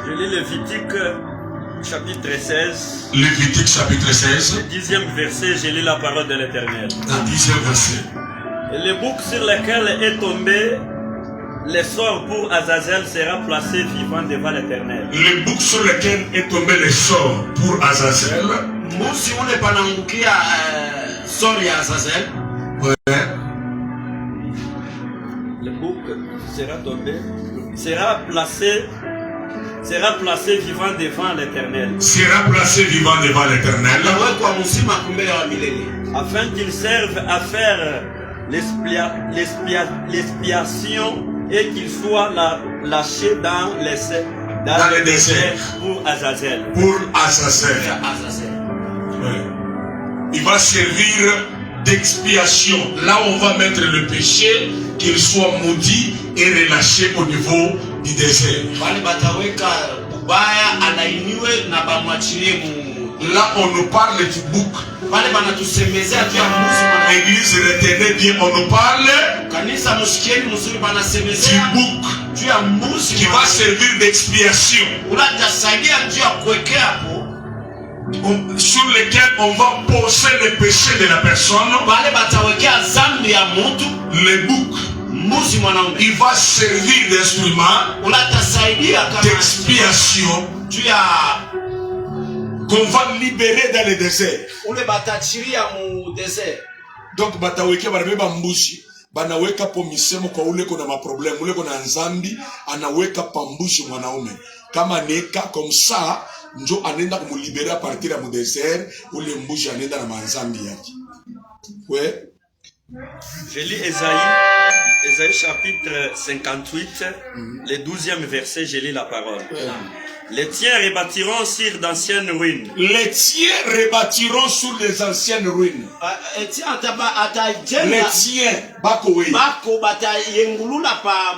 Je lis Lévitique chapitre 16. Lévitique chapitre 16. Le 10e verset, je lis la parole de l'Éternel. Le 10e verset. Et le bouc sur lequel est tombé le sort pour Azazel sera placé vivant devant l'Éternel. Le bouc sur lequel est tombé le sort pour Azazel. Musi ule panaangukia sori ya Azazel. Ouais. Le bouc sera tombé, sera placé vivant devant l'Éternel. Sera placé vivant devant l'Éternel. Atawekwa mzima kumbele wa milele. Afin qu'il serve à faire l'expiation et qu'il soit lâché dans le désert pour Azazel. Pour Azazel. Ouais. Il va servir d'expiation. Là on va mettre le péché, qu'il soit maudit et relâché au niveau du désert. Là on nous parle du bouc. Église, retenez bien, on nous parle du bouc qui va servir d'expiation, sur lequel on va poser le péché de la personne. Le bouc, il va servir d'instrument d'expiation qu'on va libérer dans le désert. Donc bataweke barabeba mbushi banaweka po misemo kwa ule kuna maproblème, ule kuna nzambi anaweka pambushi mwanaume kama neka comme ça njo anenda kumulibérer à partir du désert, ule mbushi anenda na manzambi yake. Ouais. Je lis Ésaïe chapitre 58, le 12e verset, je lis la parole. Les tiens rebâtiront sur d'anciennes ruines. Les tiens rebâtiront sur les anciennes ruines. Les tiens, bako batayengulula pa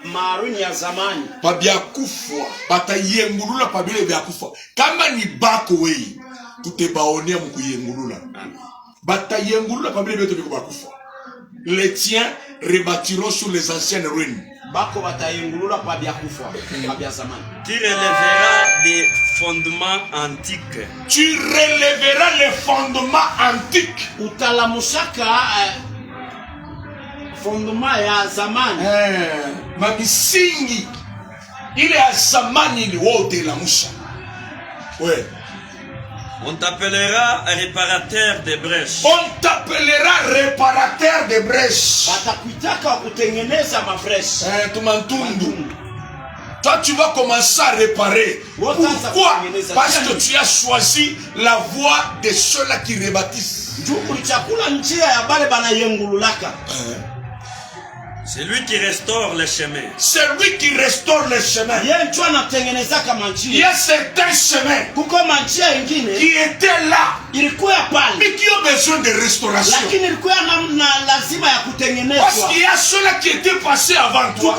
maruni ya zamani. Pa biakufwa, batayengulula pa bile biakufwa. Kama ni bako wei, tutebaonea mkuyengulula. Batayengulula pa bile biakufwa bakufwa. Les tiens rebâtiront sur les anciennes ruines. Tu relèveras des fondements antiques. Tu relèveras les fondements antiques. Fondement ya zamani. Mamisingi ile ya zamani ni wote la musha. Ouais. On t'appellera réparateur de brèches. On t'appellera réparateur de brèches. Batakuitaka kutengeneza mabreche. Tumantundu. Toi tu vas commencer à réparer. Pourquoi? Parce que tu as choisi la voie de ceux-là qui rebâtissent. C'est lui qui restaure les chemins. C'est lui qui restaure les chemins. Il y a certains chemins qui étaient là, mais qui ont besoin de restauration. Parce qu'il y a ceux-là qui étaient passés avant toi.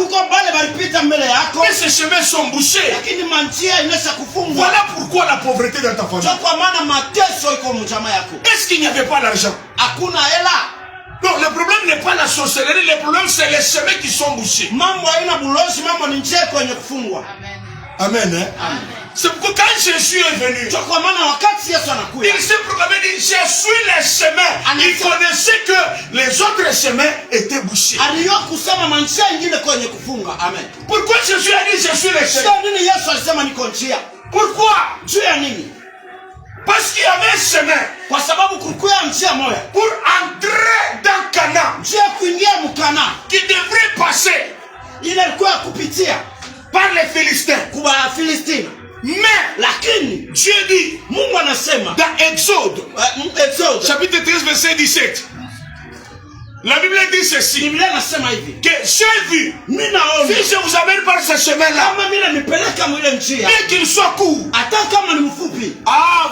Mais ces chemins sont bouchés. Voilà pourquoi la pauvreté dans ta famille. Est-ce qu'il n'y avait pas d'argent? Non, le problème n'est pas la sorcellerie, le problème c'est les chemins qui sont bouchés. Amen. Hein? C'est pourquoi quand Jésus est venu, il s'est proclamé, je suis le chemin. Il connaissait que les autres chemins étaient bouchés. Pourquoi Jésus a dit je suis le chemin? Pourquoi? Parce qu'il y avait un chemin pour entrer dans Canaan qui devrait passer par les Philistins. Mais Dieu dit dans Exode chapitre 13 verset 17, la Bible dit ceci, que j'ai vu, si je vous amène par ce chemin-là, mais qu'il soit court,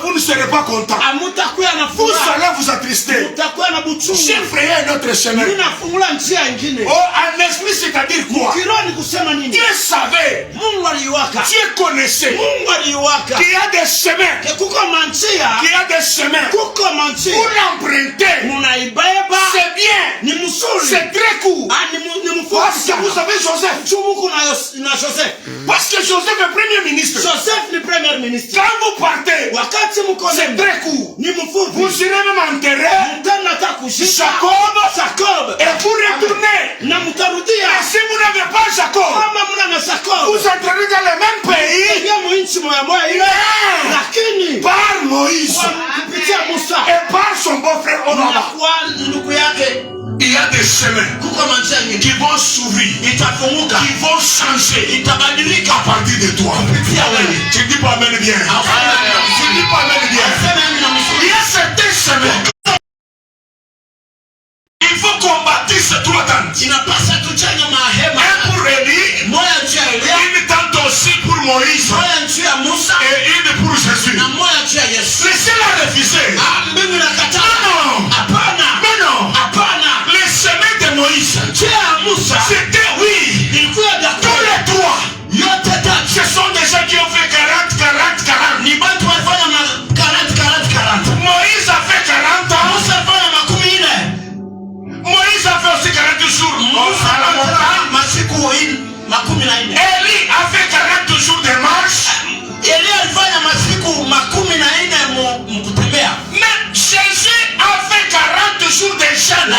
vous ne serez pas content. Vous allez vous attrister. J'ai frayé un autre chemin. Un esprit, c'est-à-dire quoi? Dieu savait, Dieu connaissait qu'il y a des chemins, pour l'emprunter. C'est bien, c'est très court. Parce que vous savez Joseph, Parce que Joseph est premier ministre. Joseph ni premier ministre. Quand vous partez, Wakati mko c'est très court. ni mfupi. Vous irez même enterrer Jacob. Et pour retourner, na mtarudia. et si vous n'avez pas Jacob, Kama mna na Jacob, vous entrerez dans le même pays. ya nchi moja ile. Lakini Par Moïse kupitia Musa et par son beau-frère Onama, kwa ndugu yake il y a des chemins qui vont s'ouvrir, qui vont changer à partir de toi. Tu dis pas amen bien. Tu dis pas amen bien. Il y a certains chemins. Il faut qu'on bâtisse trois tentes. Un pour Élie, une tente aussi pour Moïse et une pour Jésus. Laissez-la refuser. Les chemins de Moïse, c'était oui. Tous les trois. Ce sont des gens qui ont fait 40. Moïse a fait 40 ans. Moïse a fait aussi 40 jours à la montagne. Élie a fait 40 jours de marche. Mais Jésus a fait 40 jours de jeûne.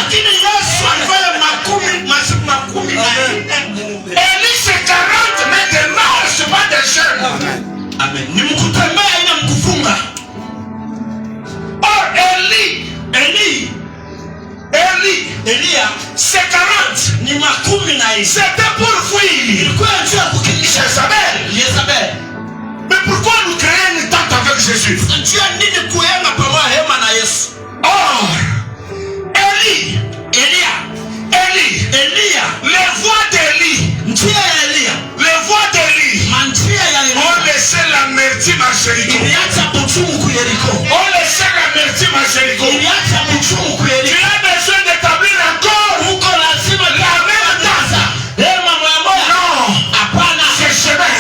Élie c'est 40 mais de marche, pas de jeûne. Or Élie, c'est 40. C'était pour fuir Jézabel. Mais pourquoi nous créons une tente avec Jésus? Or Élie, les voix d'Élie, ont laissé l'amertume à Jéricho. Tu as besoin d'établir encore la même tâche. Non, ce chemin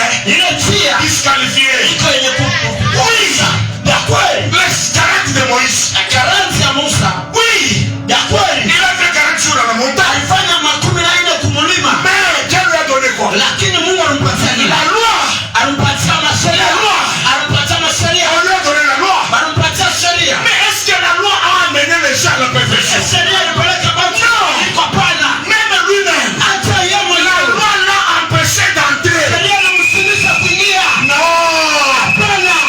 disqualifié. Oui, les 40 de Moïse. Oui, il a fait 40 jours à la montagne. Mais Dieu lui a donné quoi? La loi. On lui a donné la loi. Mais est-ce que la loi a amené les gens à la perfection? Non. Même lui-même, la loi l'a empêché d'entrer. Non.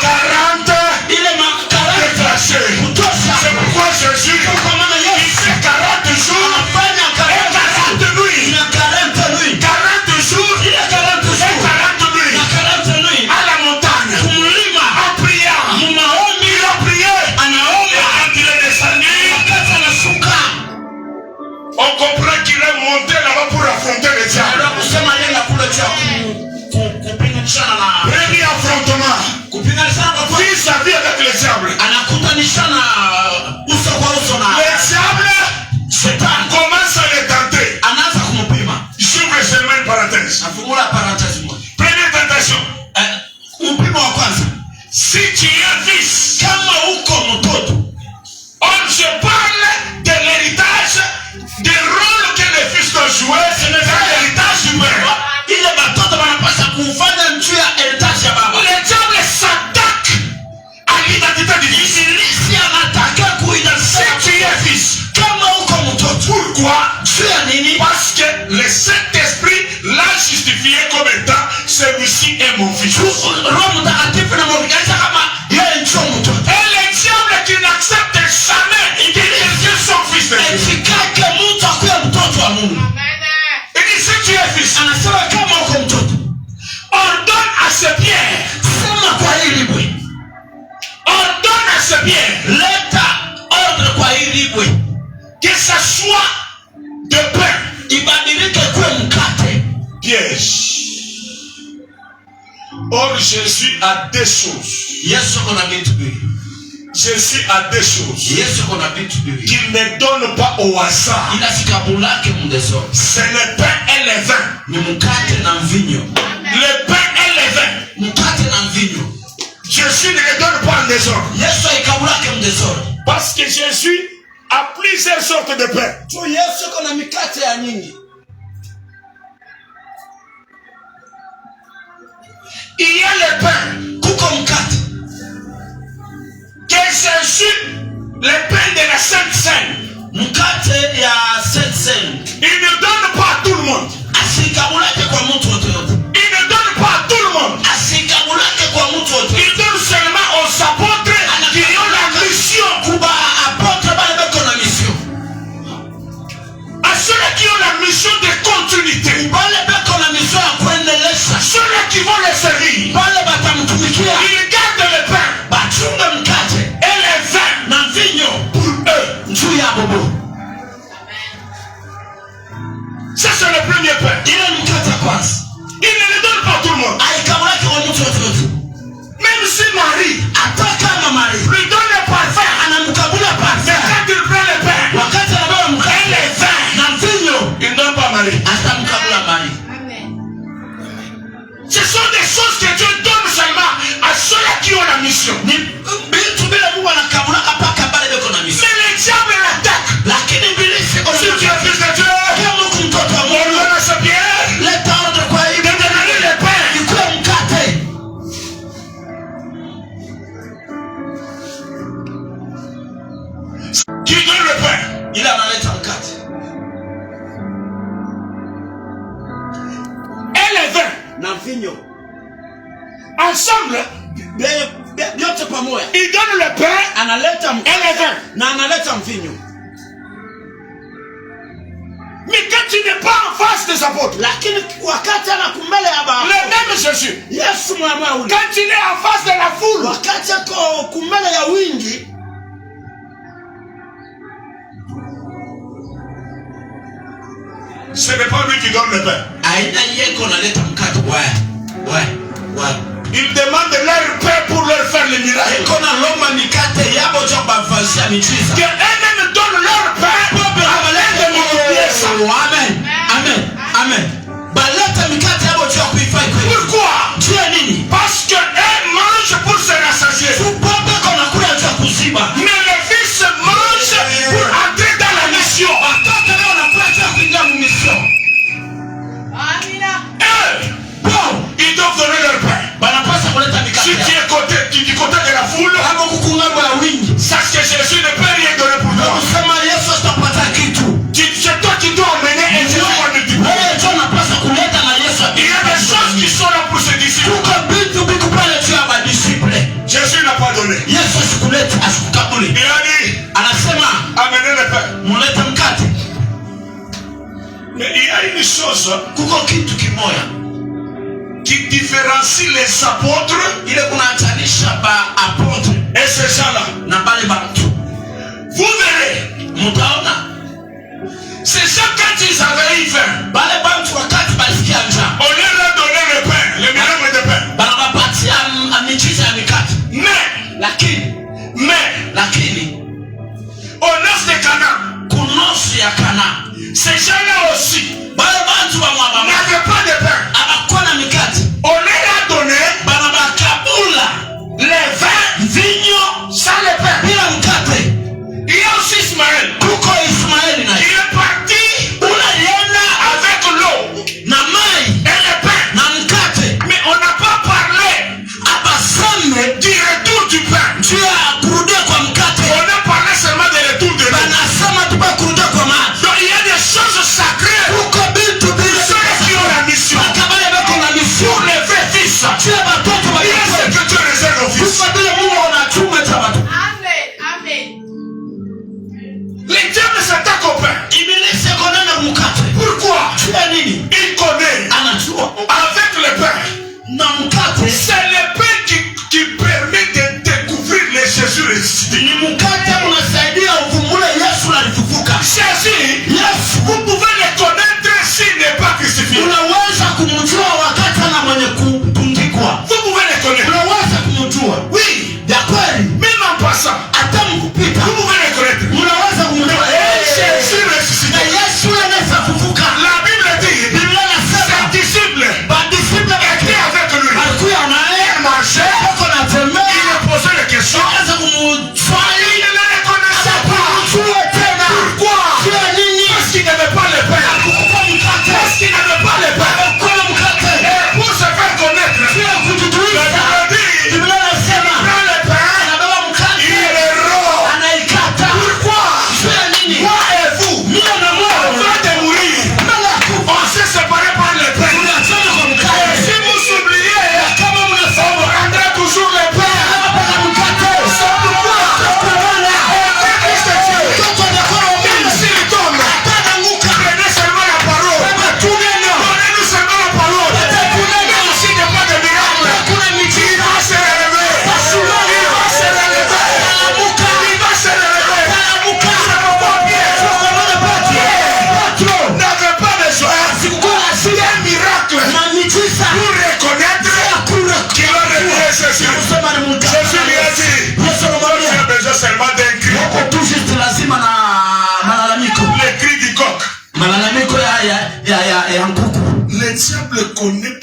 40 déclenchés. C'est pourquoi Jésus, il fait 40 jours et 40 nuits. 40 jours et 40 nuits. À la montagne. En priant. Il a prié. Et quand il est descendu, on comprend qu'il est monté là-bas pour affronter les diables. Premier affrontement. Vis-à-vis avec les diables. Les diables, commence à les tenter. J'ouvre seulement une parenthèse. Première tentation. Si tu es fils, je parle de l'héritage, des rôles que les fils doivent jouer, c'est l'héritage du père. Les diables s'attaquent à l'identité du fils. Si tu es fils, pourquoi? Parce que le Saint-Esprit l'a justifié comme étant celui-ci est mon fils. Et les diables qui n'acceptent jamais, ils disent son fils de Dieu. Il dit si tu es fils, ordonne à ce pierre, ordonne à ce pierre, que ça soit de pain. Piège. Or Jésus a deux choses. Jésus a deux choses qu'il ne donne pas au hasard. C'est le pain et le vin. Le pain et le vin. Jésus ne le donne pas en désordre. Parce que Jésus a plusieurs sortes de pain. il y a le pain. Kuko mkate. Que Jésus, le pain de la Sainte Seine. Mkate ya Sainte Seine. Il ne donne pas à tout le monde. Asikamulake kwa mtu wote. Il ne donne pas à tout le monde. Asikamulake kwa mtu wote. Il donne seulement aux apôtres qui ont la mission. Kuba apôtre bale beko na mission. À ceux qui ont la mission de continuité. Bale beko na mission ya kuendelesha. Ceux qui vont les servir. Bale batamtumikia. Ils gardent le pain. Bachunga mkate. Et les vins. Na mvinyo. Njuu ya bobo. Ça c'est le premier pain. Ile mkate ya kwanza. Il ne le donne pas à tout le monde. Aikamulake kwa mtu wote. Même si Marie Ataka kama Maria lui donne le parfum, anamkabula mais parfum. quand il prend le pain, Wakati anabeba mkate les vins, na mvinyo, il ne donne pas à Marie. atamkabula Maria. Ce sont des choses que Dieu donne seulement à ceux qui ont la mission. Ni vitu bila Mungu anakabula mpaka bale beko na mission. Mais le diable l'attaque. Lakini ibilisi kwa Si tu es fils de Dieu, kama mtoto wa on Mungu, donne à ce bien leta ordre kwa hiyo de donner le pain. ikuwe mkate. Qui donne le pain? Ila analeta mkate. Et les vins, Na mvinyo. ensemble, Yote pamoja. il donne le pain Analeta et les vins. na analeta mvinyo. Mais quand tu n'es pas en face des apôtres, Lakini wakati anakumbele ya baba. le même Jésus, Yesu mwana ule. quand il est en face de la foule, Wakati ako kumbele ya wingi, ce n'est pas lui qui donne le pain. aina yeko analeta mkate. Ouais. Il demande leur pain pour leur faire le miracle. Eko na lomba mikate yabo cha bavasia miujiza. Que eux-mêmes donnent leur pain à l'aide de multiplier ça. Amen. Baleta mikate yabo cha kuifai kweli. Pourquoi? Tia nini? Parce que eux mangent pour se rassasier. Tupope kona kula cha kuziba. Mais le fils mange pour entrer dans la mission. Watoto leo wanakula cha kuingia mu mission. Eux, bon, ils doivent donner leur pain. Banapasa kuleta Si mikate. tu es du côté de la foule, Kama kukungambo ya wingi. sache que Jésus ne peut rien donner pour toi. Kusema Yesu atapata kitu. C'est toi qui dois emmener et Jésus va multiplier. Wewe ndio unapaswa kuleta na Yesu. Il y a des choses qui sont là pour ses disciples. Kuko vitu biko pale juu ya madisiple. Jésus n'a pas donné. Yesu asikulete asikukabuli. Il a dit, Anasema amenez le pain. mulete mkate. Mais il y a une chose Kuko kitu kimoya qui différencie les apôtres ile kunatanisha ba apotre et ces gens-là. na bale bantu. Vous verrez, Mutaona ces gens quand ils avaient eu faim, bale bantu wakati balisikia njaa, on leur a donné le pain, le miracle de pain. banabapatia miujiza ya mikate. Lakini au nord de Canaan, kunosi ya Kana ces gens-là aussi bale bantu ba mwaba n'avaient pas de pain. abakuwa na mikate, On leur a donné banabakabula les vins vinyo sans le pain. bila mkate. Il y a aussi Ismaël Kuko Ismaeli na qui est parti unalienda avec l'eau. na mai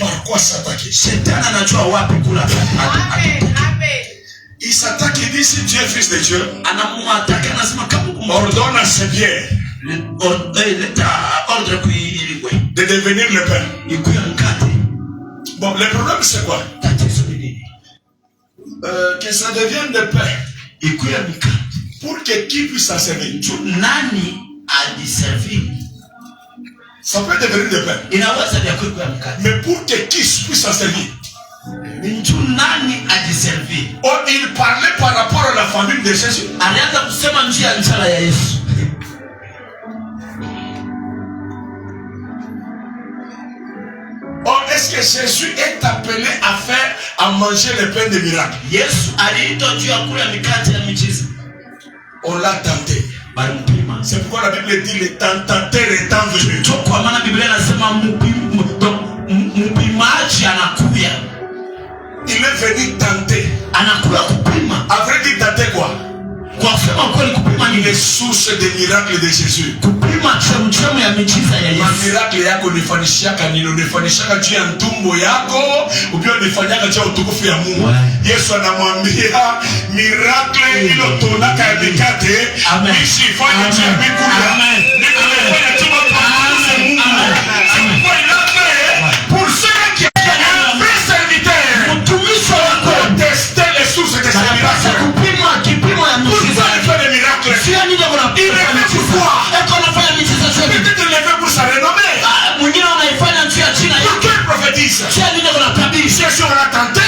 par quoi s'attaquer. Shetani anajua wapi kula. Il s'attaque, il dit si tu es fils de Dieu, Anamwataka anasema kama ordonne à ses pierres de devenir le pain. Bon, le problème c'est quoi? Que ça devienne le pain. Pour que qui puisse s'en servir. Ça peut devenir le pain. Mais pour que qui puisse s'en servir. Oh, il parlait par rapport à la famille de Jésus. Oh, est-ce que Jésus est appelé à manger le pain de miracle? On l'a tenté. C'est pourquoi la Bible dit le tentateur étant venu. Il est venu tenter. À vrai dire, tenter quoi? Les sources des miracles de Jésus. Miracle yako unifanyishaka nini? Unifanyishaka juu ya ntumbo yako, ubio unifanyaka juu ya utukufu ya Mungu. Yesu anamwambia miracle ilo tonaka ya mikate isifanye juu ya mikula. Nikufanya juu ya Mungu. Kwa ilave pour ceux qui ont un vrai serviteur pour tester les sources de ces miracles. Pourquoi il fait des miracles? Il le fait pourquoi? Peut-être il le fait pour sa renommée. Pourquoi il prophétise? Si on l'a tenté.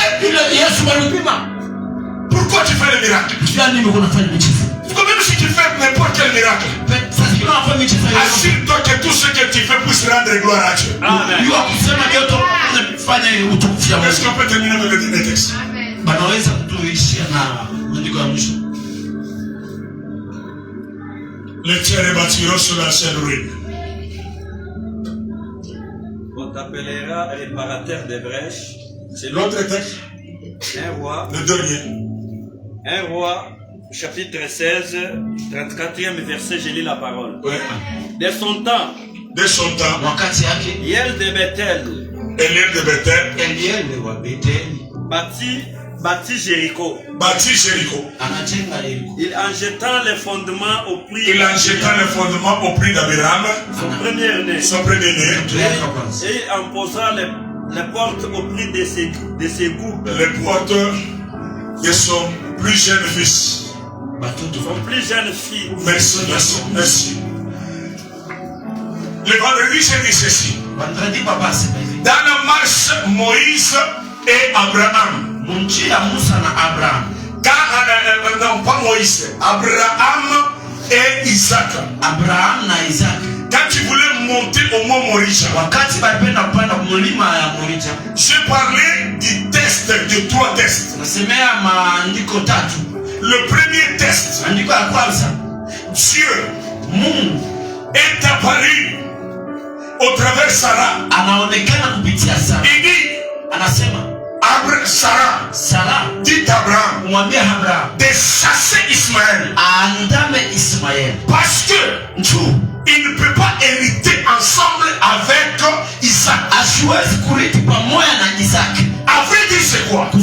Pourquoi tu fais les miracles? Même si tu fais n'importe quel miracle, assure-toi que tout ce que tu fais puisse rendre gloire à Dieu. Est-ce qu'on peut terminer avec le dernier texte? Les tiers rebâtiront sur la chaîne ruine. On t'appellera réparateur des brèches. C'est l'autre texte. Un roi. Le dernier. Un roi, chapitre 16, 34e verset, je lis la parole. Ouais. De son temps. De son temps. Yael de Bethel. Eliel de Bethel. Bâtit Jéricho. Bâtit Jéricho. Il en jetant les fondements au prix. Il en jetant les fondements au prix d'Abraham. Son premier-né. Son premier-né. Et en posant les portes au prix de ses goûts. Les portes de son plus jeune fils. Son plus jeune fille. Merci, merci, merci. Le vendredi, j'ai dit ceci. Dans la marche, Moïse et Abraham. Non, pas Moïse. Abraham et Isaac. Quand tu voulais monter au mont Moricha, j'ai parlé du test, de 3 tests. Le premier test, Dieu est apparu au travers Sarah. Il dit, Sarah dit à Abraham de chasser Ismaël. Parce que il ne peut pas hériter ensemble avec Isaac. À vrai dire, c'est quoi? Quand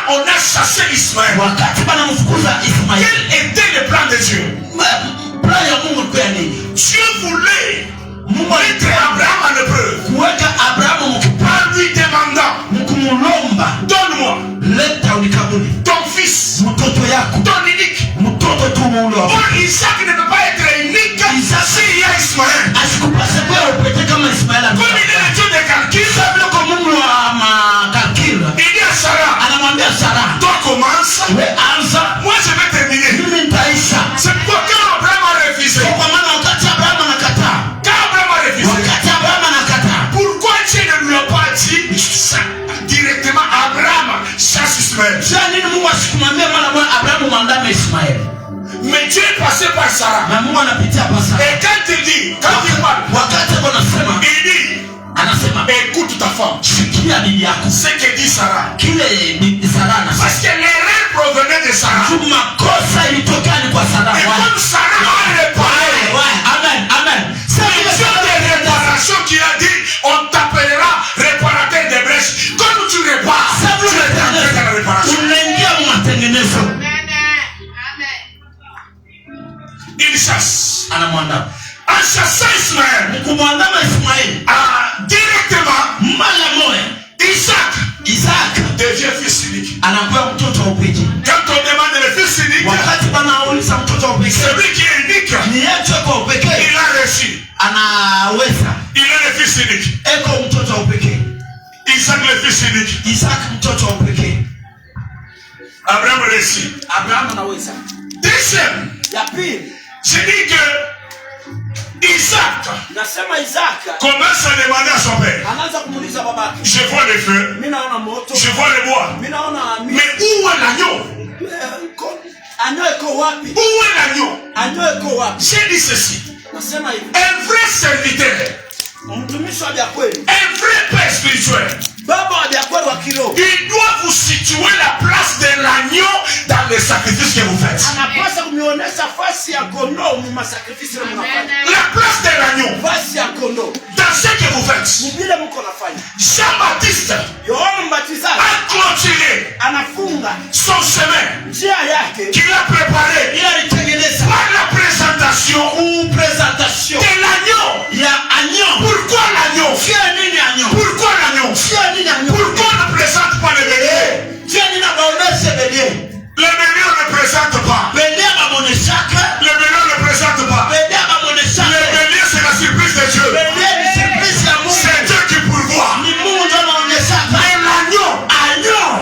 on a chassé Ismaël, quel était le plan de Dieu? Dieu voulait mettre Abraham en épreuve en lui demandant, donne-moi ton fils, ton unique. Or Isaac ne peut pas être unique s'il y a Ismaël. Comme il est le Dieu de calcul, il dit à Sarah, toi commence, moi je vais terminer. C'est pourquoi quand Abraham a refusé, pourquoi Dieu ne lui a pas dit ça directement à Abraham chasse Ismaël? Mais Dieu est passé par Sarah. Et quand il dit, il dit, écoute ta femme. Ce que dit Sarah. Parce que l'erreur provenait de Sarah. Et comme Sarah a réparé. Amen. C'est le Dieu de réparation qui a dit, on t'appellera anakuwa mtoto wa upekee. Quand on demande le fils unique, Wakati wanauliza mtoto wa upekee, celui qui est unique, ni yetu kwa upekee, il a reçu. anaweza. Il est le fils unique. Eko mtoto wa upekee. Isaac le fils unique. Isaac mtoto wa upekee. Abraham reçu. Abraham anaweza. Deuxième, Ya pili, je dis que Isaac nasema Isaac commence à demander à son père. anaanza kumuuliza babake. Je vois le feu, Mimi naona moto. je vois le bois. Mimi naona Mais où est l'agneau? Agneau iko wapi? Où est l'agneau? Agneau iko wapi? J'ai dit ceci. Nasema hivi. Un vrai serviteur, Mtumishi wa vya kweli. un vrai père spirituel, Baba wa vya kweli wa kiroho. il doit vous situer la place de l'agneau dans les sacrifices que vous faites. Anapaswa kunionyesha fasi ya kondoo mu masakrifisi na mnafanya. La place de l'agneau Fasi ya kondoo. dans ce que vous faites. Mbile mko nafanya. Jean-Baptiste Yohana Mbatizaji a clôturé anafunga son chemin njia yake qu'il a préparé ili alitengeneza par la présentation ou présentation de l'agneau. ya agneau. Pourquoi l'agneau? Sio nini agneau? Pourquoi l'agneau? Sio nini agneau? Pourquoi on ne présente pas le bélier? Sio nini abaoneshe belie. Le bélier on ne présente pas. Belie abaoneshaka. Le bélier on ne présente pas. Belie abaoneshaka. Le bélier c'est la surprise de Dieu. Belie ni surprise ya Mungu. C'est Dieu qui pourvoit. Ni Mungu ndio anaonyeshaka. Mais l'agneau,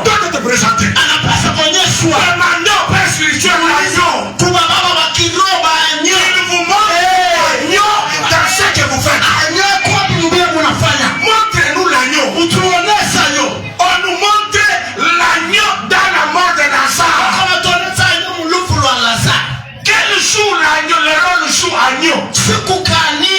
doit te présenter. Anapaswa kuonyeshwa. Le mandat père spirituel, l'agneau. Kuba baba wa kiroho ba agneau. Il vous montre l'agneau dans ce que vous faites. Agneau kwa mbele mnafanya. Montrez-nous l'agneau. Utuonesha agneau. On nous montre l'agneau dans la mort de Lazare. Kama tuonesha agneau mulufu lwa Lazare. Quel joue l'agneau? Le rôle joue agneau. Siku kani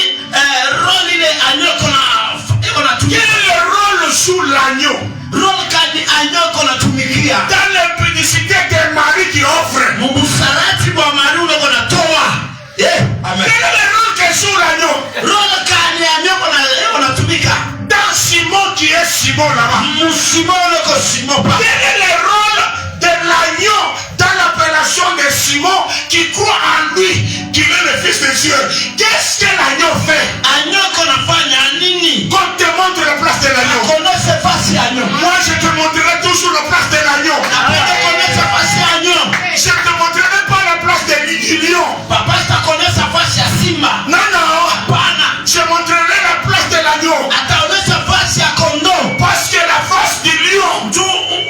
role ile agneau kona tumia. Quel est le rôle joue l'agneau? Role kani agneau kona tumikia. Dans l'impudicité des maris qui offrent. Mubusarati bwa mari ule kona toa. Amen. Quel est le rôle que joue l'agneau? Role kani agneau kona tumika. Dans Simon qui est Simon là-bas. Simon le ko Simon pa. Quel est le rôle de l'agneau dans l'appellation de Simon qui croit en lui, qu'il est le fils de Dieu? Qu'est-ce que l'agneau fait? Agneau kona fanya nini? Qu'on te montre la place de l'agneau. Konesha fasi agneau. Moi je te montrerai toujours la place de l'agneau. Napenda konesha fasi agneau. Je ne te montrerai pas la place du lion. Papa sitakonesha fasi ya simba. Non, non. Hapana. Je montrerai la place de l'agneau. Ataonesha fasi ya kondoo. Parce que la face du lion,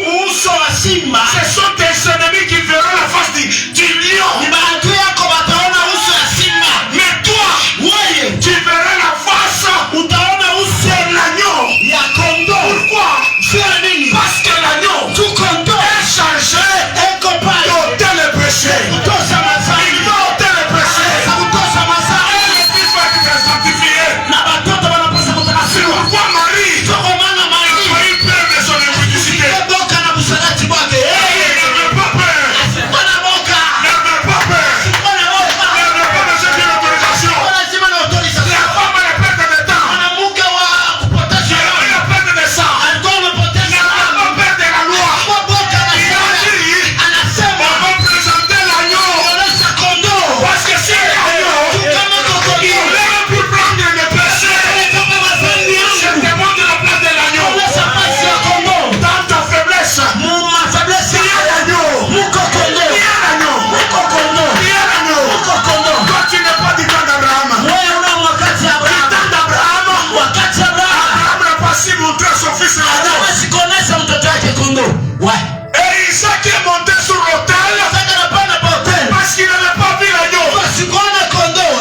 Uso wa simba. ce sont tes ennemis qui verront la face du lion. Ni maadui yako wataona uso ya simba. Mais toi, Wewe tu verras la face utaona uso de l'agneau. ya kondoo. Pourquoi? Sio nini? Parce que l'agneau Tu kondoo. est chargé Eko pale. d'ôter le péché. Kutosha Il mazani. va ôter le péché. Kutosha mazani. Et le fils va être sanctifié. Na watoto wanapaswa C'est kutakasiwa. pourquoi Marie Soko maana a Maria failli perdre son impudicité. boka na busarati bwake. N'avait pas peur. Asikuwa na boka. N'avait pas peur. Asikuwa na boka. N'avait pas besoin d'une autorisation. Asikuwa lazima na La autorisation. femme a la perte de temps. Mwanamke wa kupotesha. Elle avait la perte de sang. Alikuwa amepotesha. N'avait pas peur de la loi. Kwa boka na Il a sana. dit, Anasema on va présenter l'agneau. onyesha kondoo. Parce que si l'agneau, Kama il kondoo. est pour prendre des péchés. Kama mazani Je yangu. te montre la place de l'agneau. Onyesha fasi ya kondoo. Dans ta faiblesse, Muma faiblesse il y a l'agneau. muko kondoo. Il y a l'agneau. Muko kondoo. Il y a l'agneau. Muko kondoo. Toi, tu n'es pas du temps d'Abraham. Wewe una wakati Du Abraham. temps d'Abraham, Wakati Abraham. Abraham n'a pas si montré à son fils l'agneau. Hawezi kuonesha mtoto wake kondoo. Ouais. Et Isaac est monté sur l'autel Sasa anapanda kwa hotel. parce qu'il n'avait pas vu l'agneau. Wasikuona kondoo.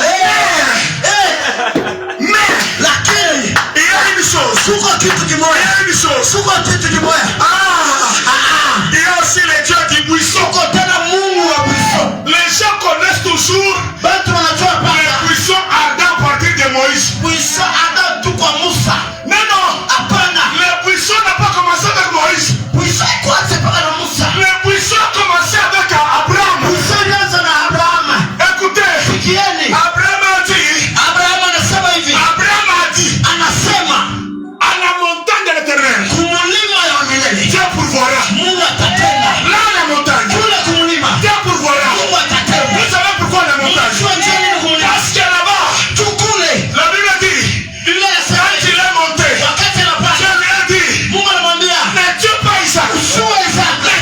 Mais Lakini il y a une chose. suko kitu Il y kimoja. a une chose. Suko kitu kimoja. Il y a aussi le Dieu du buisson. Suko tena Mungu wa buisson. Les gens connaissent toujours Batu wanajua le paka. buisson Adam à partir de Moïse. Buisson Adam tu kwa Musa. Non, non. Hapana. Le buisson n'a pas commencé avec Moïse. Buisson ikuanze paka na Musa. Le buisson a commencé avec Abraham. Buisson ilianza na Abraham. Écoutez, Sikieni. Abraham a dit, Abraham anasema hivi. Abraham a dit, Anasema à la montagne de l'Éternel, kumulima ya milele. Dieu pourvoira. Mungu atatenda. Là, la montagne, Kule kumulima. Dieu pourvoira. Mungu atatenda. Vous savez pourquoi la montagne? Unajua njia nini kumulima? Parce que là-bas, Tukule. la Bible dit, Biblia inasema quand il est monté, wakati Dieu anapanda lui a dit, Mungu anamwambia ne tue pas Isaac. usiue Isaka. Ne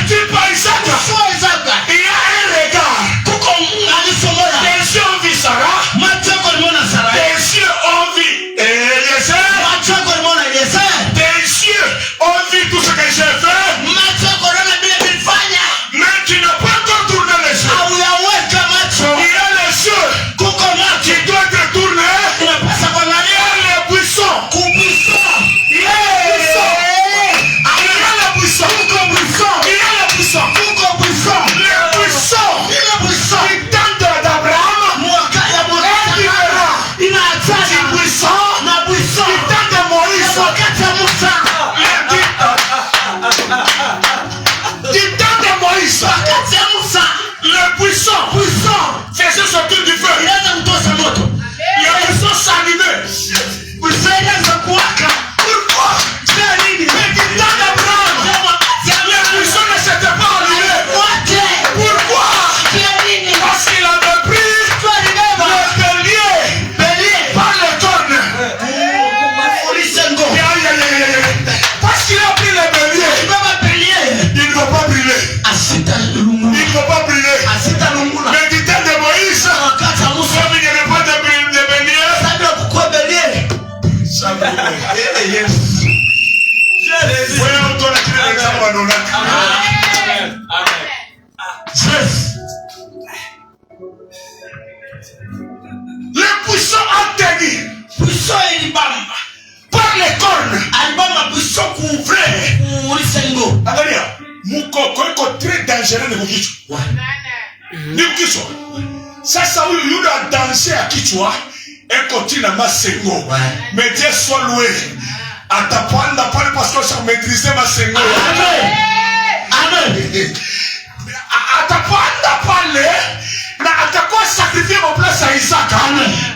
iko très dangereux ni kichwa. Ni kichwa. Sasa huyu yule adanse ya kichwa eko tina masengo. Mais Dieu soit loué. Atapanda pale parce que ça maîtriser masengo. Amen. Amen. Atapanda pale na atakuwa sacrifié en place à Isaac.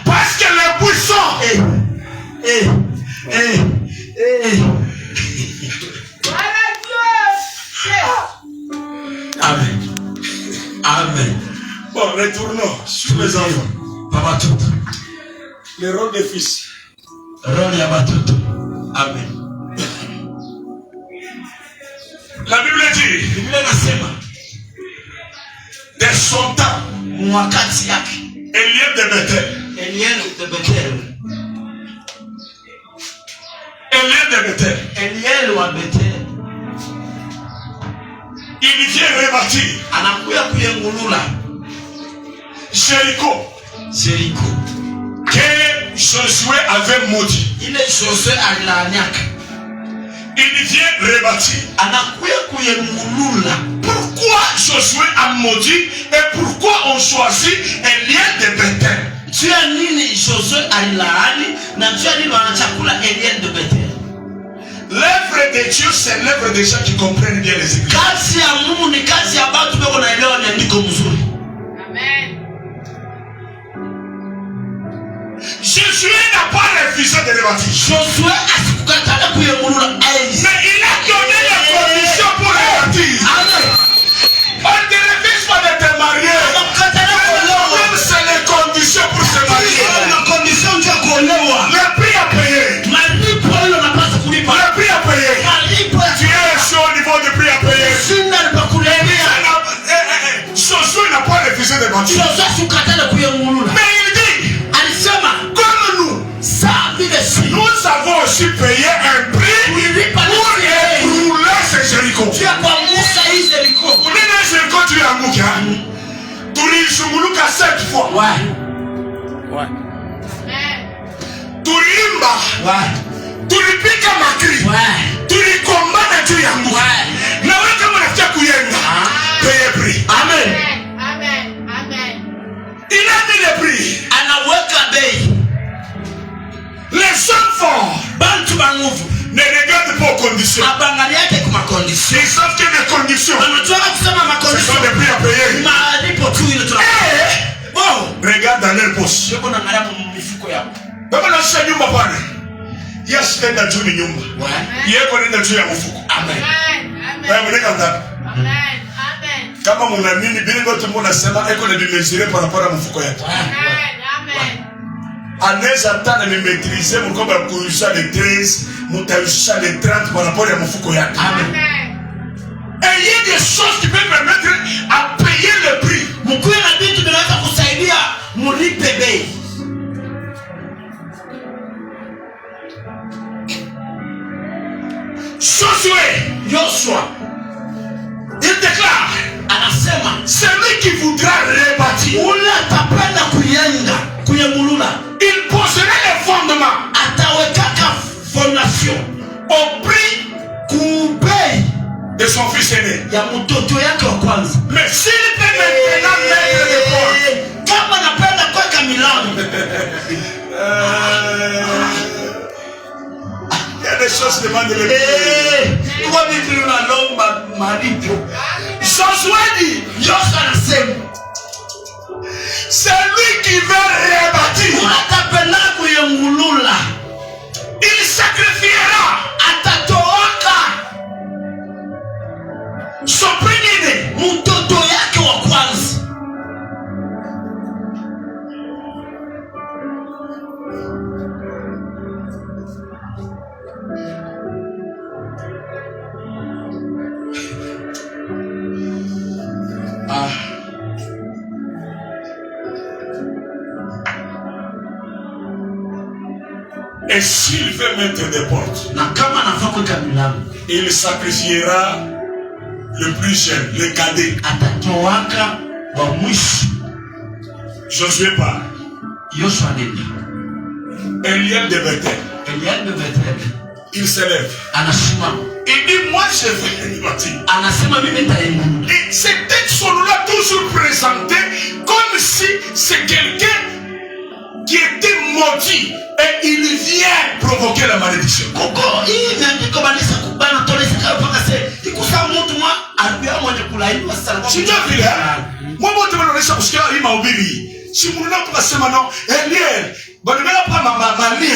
Parce que les buissons Amen. Amen. Bon, retournons sur les enfants. Papa tout. Le rôle des fils. Rôle ya batoto. Amen. La Bible dit, Biblia inasema de son temps, wakati yake Eliel de Bethel. Eliel de Bethel. Eliel de Bethel. Eliel wa Bethel. Il vient rebâtir Anakuya kuyengulula Jéricho Jericho. que Josué avait maudit. Ile Josué alilaaniaka. Il vient rebâtir. Anakuya kuyengulula. Pourquoi Josué a maudit et pourquoi on choisit Eliel de Bethel? Juu ya nini Josué alilaani na juu ya nini wanachakula Eliel de Bethel? L'œuvre de Dieu, c'est l'œuvre des gens qui comprennent bien les écritures. Kazi ya Mungu ni kazi ya watu beko naelewa ni andiko mzuri. Amen. Josué n'a pas refusé de rebâtir. Josué asikukatala kuyengulula. Mais il a donné les conditions pour rebâtir. Amen. On ne te refuse pas de te marier. Même c'est les conditions pour se marier. Le prix à payer. Le prix à payer. Tu es chaud au niveau du prix à payer. Josué n'a pas refusé de bâtir. Mais il dit, comme nous avons aussi payé un prix pour ébrouler ces Jéricho. Unene Jéricho tulianguka. Tulizunguluka 7 fois. Tuliimba. Tulipika makri. Tulikombana tulianguka. Na wewe kama unataka kuyenga, paye prix. Amen. Amen. Amen. Il a mis le prix. Anaweka bei. Les enfants Bantu banguvu ne regardent pas aux conditions. abangaliake kwa condition. Ils savent que les conditions, Anajua kusema ce condition. sont des prix à payer. Malipo tu ile tuna. Regarde dans leur poche. Yuko na ngala mifuko yao. Baba nasha nyumba pale. Yes, nenda juu ni nyumba. Yeko nenda juu ya mfuko. Amen. Wewe mneka ndani. Amen. Amen. Kama mna nini bila watu mnasema eko na dimension par rapport à mfuko yake. Amen. Anaweza tana ni maîtriser mkomba kuisha les 13, mtaisha les 30 par rapport à mfuko yake. Amen. Et il y a des choses qui peuvent permettre à payer le prix. Mkuwe na vitu vinaweza kusaidia mulipe bei. Joshua Il déclare, anasema celui qui voudra rebâtir, ule atapenda kuyenga kuyengulula, il poserait les fondements atawekaka fondation au prix kubei de son fils aîné. ya mtoto yake wa kwanza. Mais s'il peut maintenant mettre des portes, Kama napenda kuweka milango, il y a des choses qui demandent le prix. kwa vipi unalomba malipo? Josué dit, Joshua anasema celui qui veut rebâtir, atapenda kuyengulula, il sacrifiera atatoaka son premier-né, mtoto yake wa kwanza. et s'il veut mettre des portes, Na kama anafaa kuweka milango, il sacrifiera le plus jeune, le cadet. atatoaka wa mwisho. Josué part. Yoshua nenda Eliel de Bethel, Eliel de Bethel il s'élève. anasimama Il dit, moi je vais bâtir. Anasema mimi nitaenda. Et ces textes sont là toujours présentés comme si c'est quelqu'un qui était maudit et il vient provoquer la malédiction. Koko hii imeandikwa kanisa kubana tolesa mpaka sasa. Ikusa mtu mwa albia mwenye kulaini sana. Sio vile. Mwa wote wanaonesha kusikia hii mahubiri. Si mnaona tukasema no, Eliel, bado bila pa mali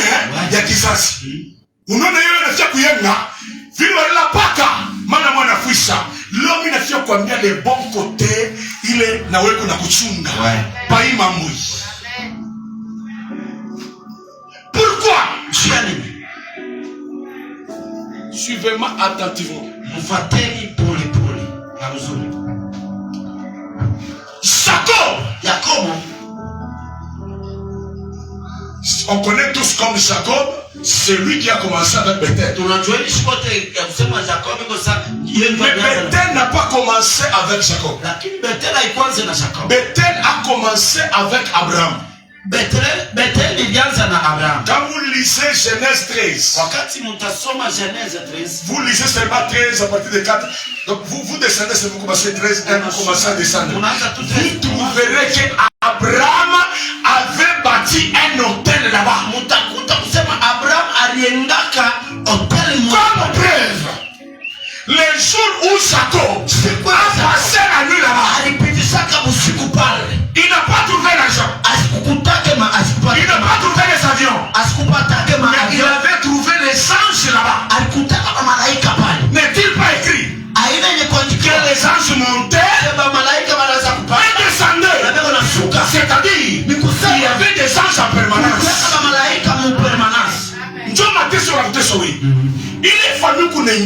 ya kisasi. Unaona yeye anafia kuyenga, vile wala paka, maana mwana fuisha. Leo mimi nafia kuambia le bon côté ile na wewe kuna kuchunga. Pa hii mambo. Pourquoi? Suivez-moi attentivement. Mfateni pole pole. Na mzuri. Jacob. On connaît tous comme Jacob, c'est lui qui a commencé avec Bethel. Mais Bethel n'a pas commencé avec Jacob. Bethel a commencé avec Abraham. Quand vous lisez Genèse 13, vous lisez seulement 13 à partir de 4. Donc vous descendez, c'est vous commencez 13, 1, vous commencez à descendre. Vous trouverez qu'Abraham avait bâti un hôtel là-bas. Comme preuve, les jours où Jacob a passé la nuit là-bas, il n'a pas trouvé l'argent. Il n'a pas trouvé les avions. Mais il avait trouvé les anges là-bas. N'est-il pas écrit que les anges montaient et descendaient? C'est-à-dire qu'il y avait des anges en permanence. Il est fallu qu'on ait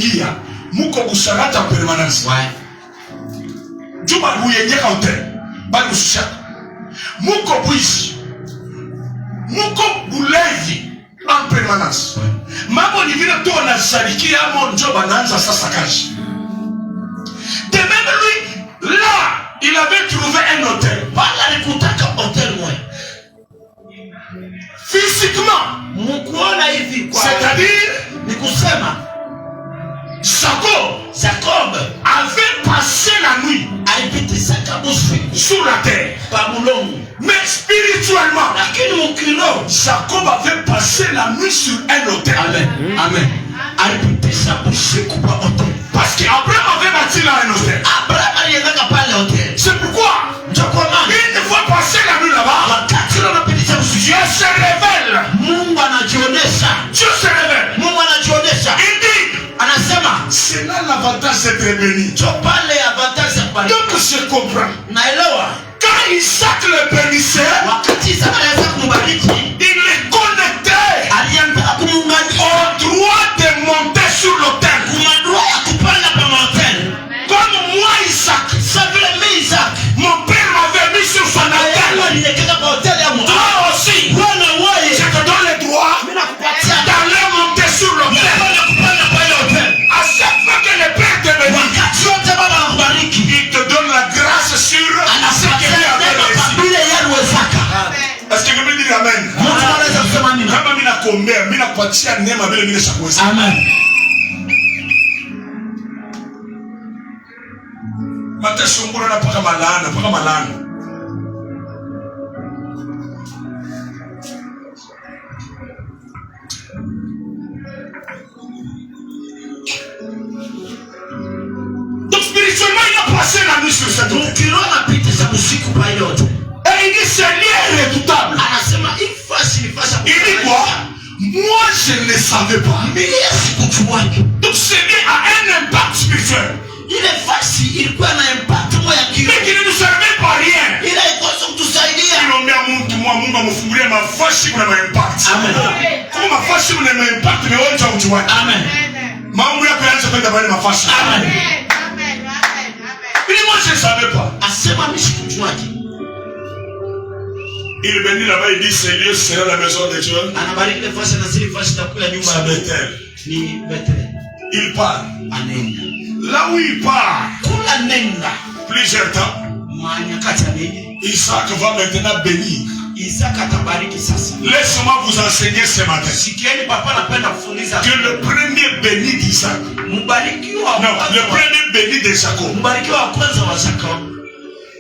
muko busharata en permanence. Juma buyenye kaunte. Bali ususha. Muko buishi. Muko bulevi en permanence. Mambo ni vile tu anasharikia ama njoba anaanza sasa kazi. De même lui, là, il avait trouvé un hôtel. Physiquement. C'est-à-dire, Jacob avait passé la nuit sur la terre. Mais spirituellement, Jacob avait passé la nuit sur un hôtel. Amen. Parce qu'Abraham avait bâti là un hôtel. C'est pourquoi, une fois passé la nuit là-bas, Dieu se révèle. Dieu se révèle. Il dit, c'est là l'avantage d'être béni. Donc je comprends. Quand Isaac le bénissait, il est connecté au droit de monter sur l'autel. Comme moi Isaac, mon père m'avait mis sur son autel. Toi aussi, je te donne le droit d'aller monter sur l'autel. À chaque fois que le Père te bénit, il te donne la grâce sur ce que lui avait réussi. Est-ce que je peux dire amen? Kama mina kuombea, mina kupatia neema vile vile shakuweza. Amen. Mateso mbona na paka malana. Donc spirituellement il a passé la nuit sur cette eau. Et il dit c'est lié redoutable. Il dit quoi? Moi je ne le savais pas. Donc c'est lié à un impact spirituel. Mais qui ne nous servait pas rien. Il ont mis à Mungu amefungulia mavazi kuna impact. Kama mavazi kuna impact mais wewe hujui. Mambo yako yaanze kwenda bali mavazi. Mais moi je ne savais pas. Il bénit là-bas, il dit ce lieu sera la maison de Dieu. C'est Bethel. Il part. Là où il part, plusieurs temps, Isaac va maintenant bénir. Isaka atabariki sasa. Laisse-moi vous enseigner ce matin Sikieni papa anapenda kufundisha. que le premier béni d'Isaac, Mbarikiwa. non, le premier béni de Jacob, Mbarikiwa wa kwanza wa Jacob.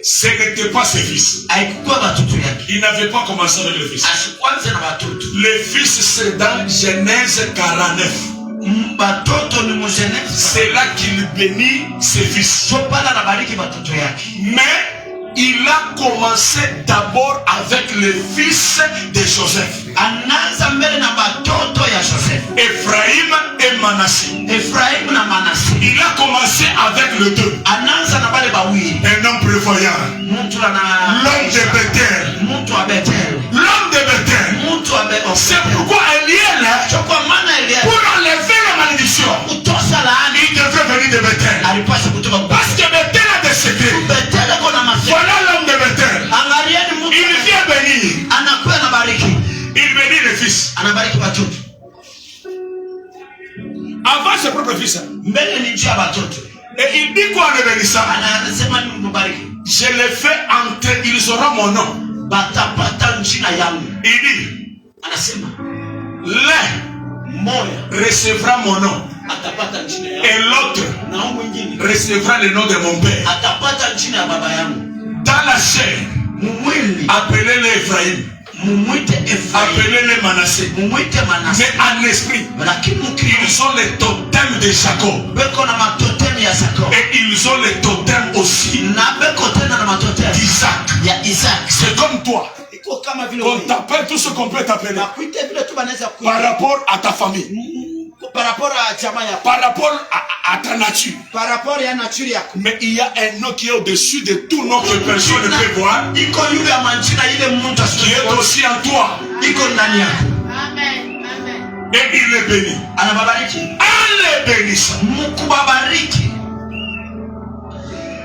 ce n'était pas ses fils. Haikuwa watoto yake. Il n'avait pas commencé avec les fils. Ashikwanza na watoto. Les fils, c'est dans Genèse 49. Batoto ni Genèse. C'est là qu'il bénit ses fils. Chopana anabariki watoto yake. Mais il a commencé d'abord avec les fils de Joseph. Anaanza mbele na watoto ya Joseph. Ephraim et Manassé. Ephraim na Manassé. Il a commencé avec les deux. Anaanza na wale bawili. Un homme prévoyant. Mtu ana L'homme de Bethel. Mtu wa Bethel. L'homme de Bethel. Mtu wa Bethel. C'est pourquoi Élie est là. Chokwa maana Elia. Pour enlever la malédiction. Utosha laani. Il devait venir de Bethel. Alipaswa kutoka Parce que Bethel a des secrets. Bethel kuna masema. Voilà l'homme de Bethel. Angalieni mtu. Il vient bénir. Anakuwa anabariki. Il bénit les fils. Anabariki watoto. Avant ses propres fils. Mbele ni njia watoto. Et il dit quoi en bénissant? Anasema ni mbariki. Je les fais entrer, ils auront mon nom. Batapata njina yangu. Il dit, Anasema l'un moya recevra mon nom. atapata njina yangu. Et l'autre Na mwingine recevra le nom de mon père. atapata njina ya baba yangu. Dans la chair, Mumwili appelez-les Ephraim, mumwite Ephraim. appelez-les Manassé. Mumwite Manassé. Mais en esprit, Lakini mkristo ils ont les totems de Jacob. beko na matotemi ya Jacob. Et ils ont les totems aussi Na beko tena na matotemi d'Isaac. ya Isaac. C'est comme toi. Iko kama vile On t'appelle tout ce qu'on peut t'appeler. na kuite vile tu banaweza Par kuita. rapport à ta famille. Par rapport à jamaa yako. Par rapport à ta nature. Par rapport ya nature yako. Mais il y a un nom qui est au-dessus de tout nom que personne ne peut voir. Iko yule ya manjina ile mtu Qui est aussi en toi. iko ndani yako. Amen. Amen. Et il est béni. Anababariki. En les bénissant. Mkubabariki.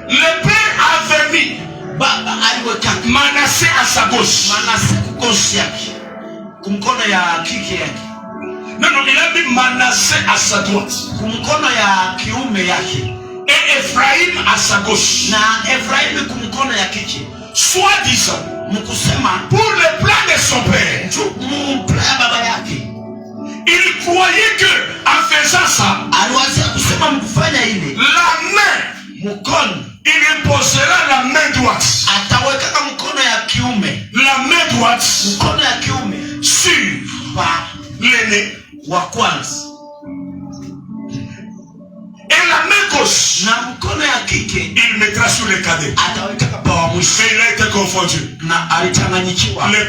Le père avait mis Baba aliweka Manassé à sa gauche. Manassé kukosi yake. Kumkono ya kiki yake. Non, non, il a mis Manassé à sa droite. Kumkono ya kiume yake. Et Ephraim à sa gauche. Na Ephraim kumkono ya kiki. Soi-disant, Mkusema pour le plan de son père, mplaya baba yake. il croyait que en faisant ça, Aliwazia kusema mkufanya ile. la main, Mkono il imposera la main droite. ataweka mkono ya kiume. La main droite Mkono ya kiume sur pa l'aîné. wa kwanza. Et la main gauche, Na mkono ya kike il mettra sur le cadet. ataweka pa wa mwisho. Mais il a été confondu. Na alichanganyikiwa. Le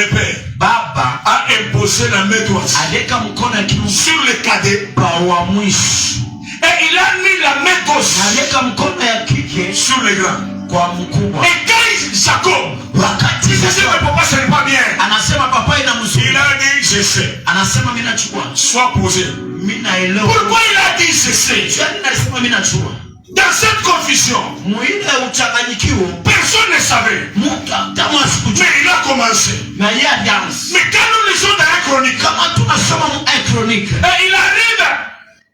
père, Baba a imposé la main droite aliweka mkono ya kiume sur le cadet. pa wa mwisho. Et il a mis la main gauche Aliweka mkono ya kike sur le grand. kwa mkubwa. Et quand Jacob, Wakati il disait mais papa ce n'est pas bien, anasema papa ina il mzuri. a dit je sais. Anasema mimi nachukua. Sois posé. Mimi naelewa. Pourquoi il a dit je sais? Yaani nasema mimi nachukua. Dans cette confusion, Muile uchanganyikiwa. personne ne savait. Kama sikujua. Mais il a commencé. Na yeye alianza. Mais quand nous lisons dans la chronique, Kama tunasoma mu chronique. et il arrive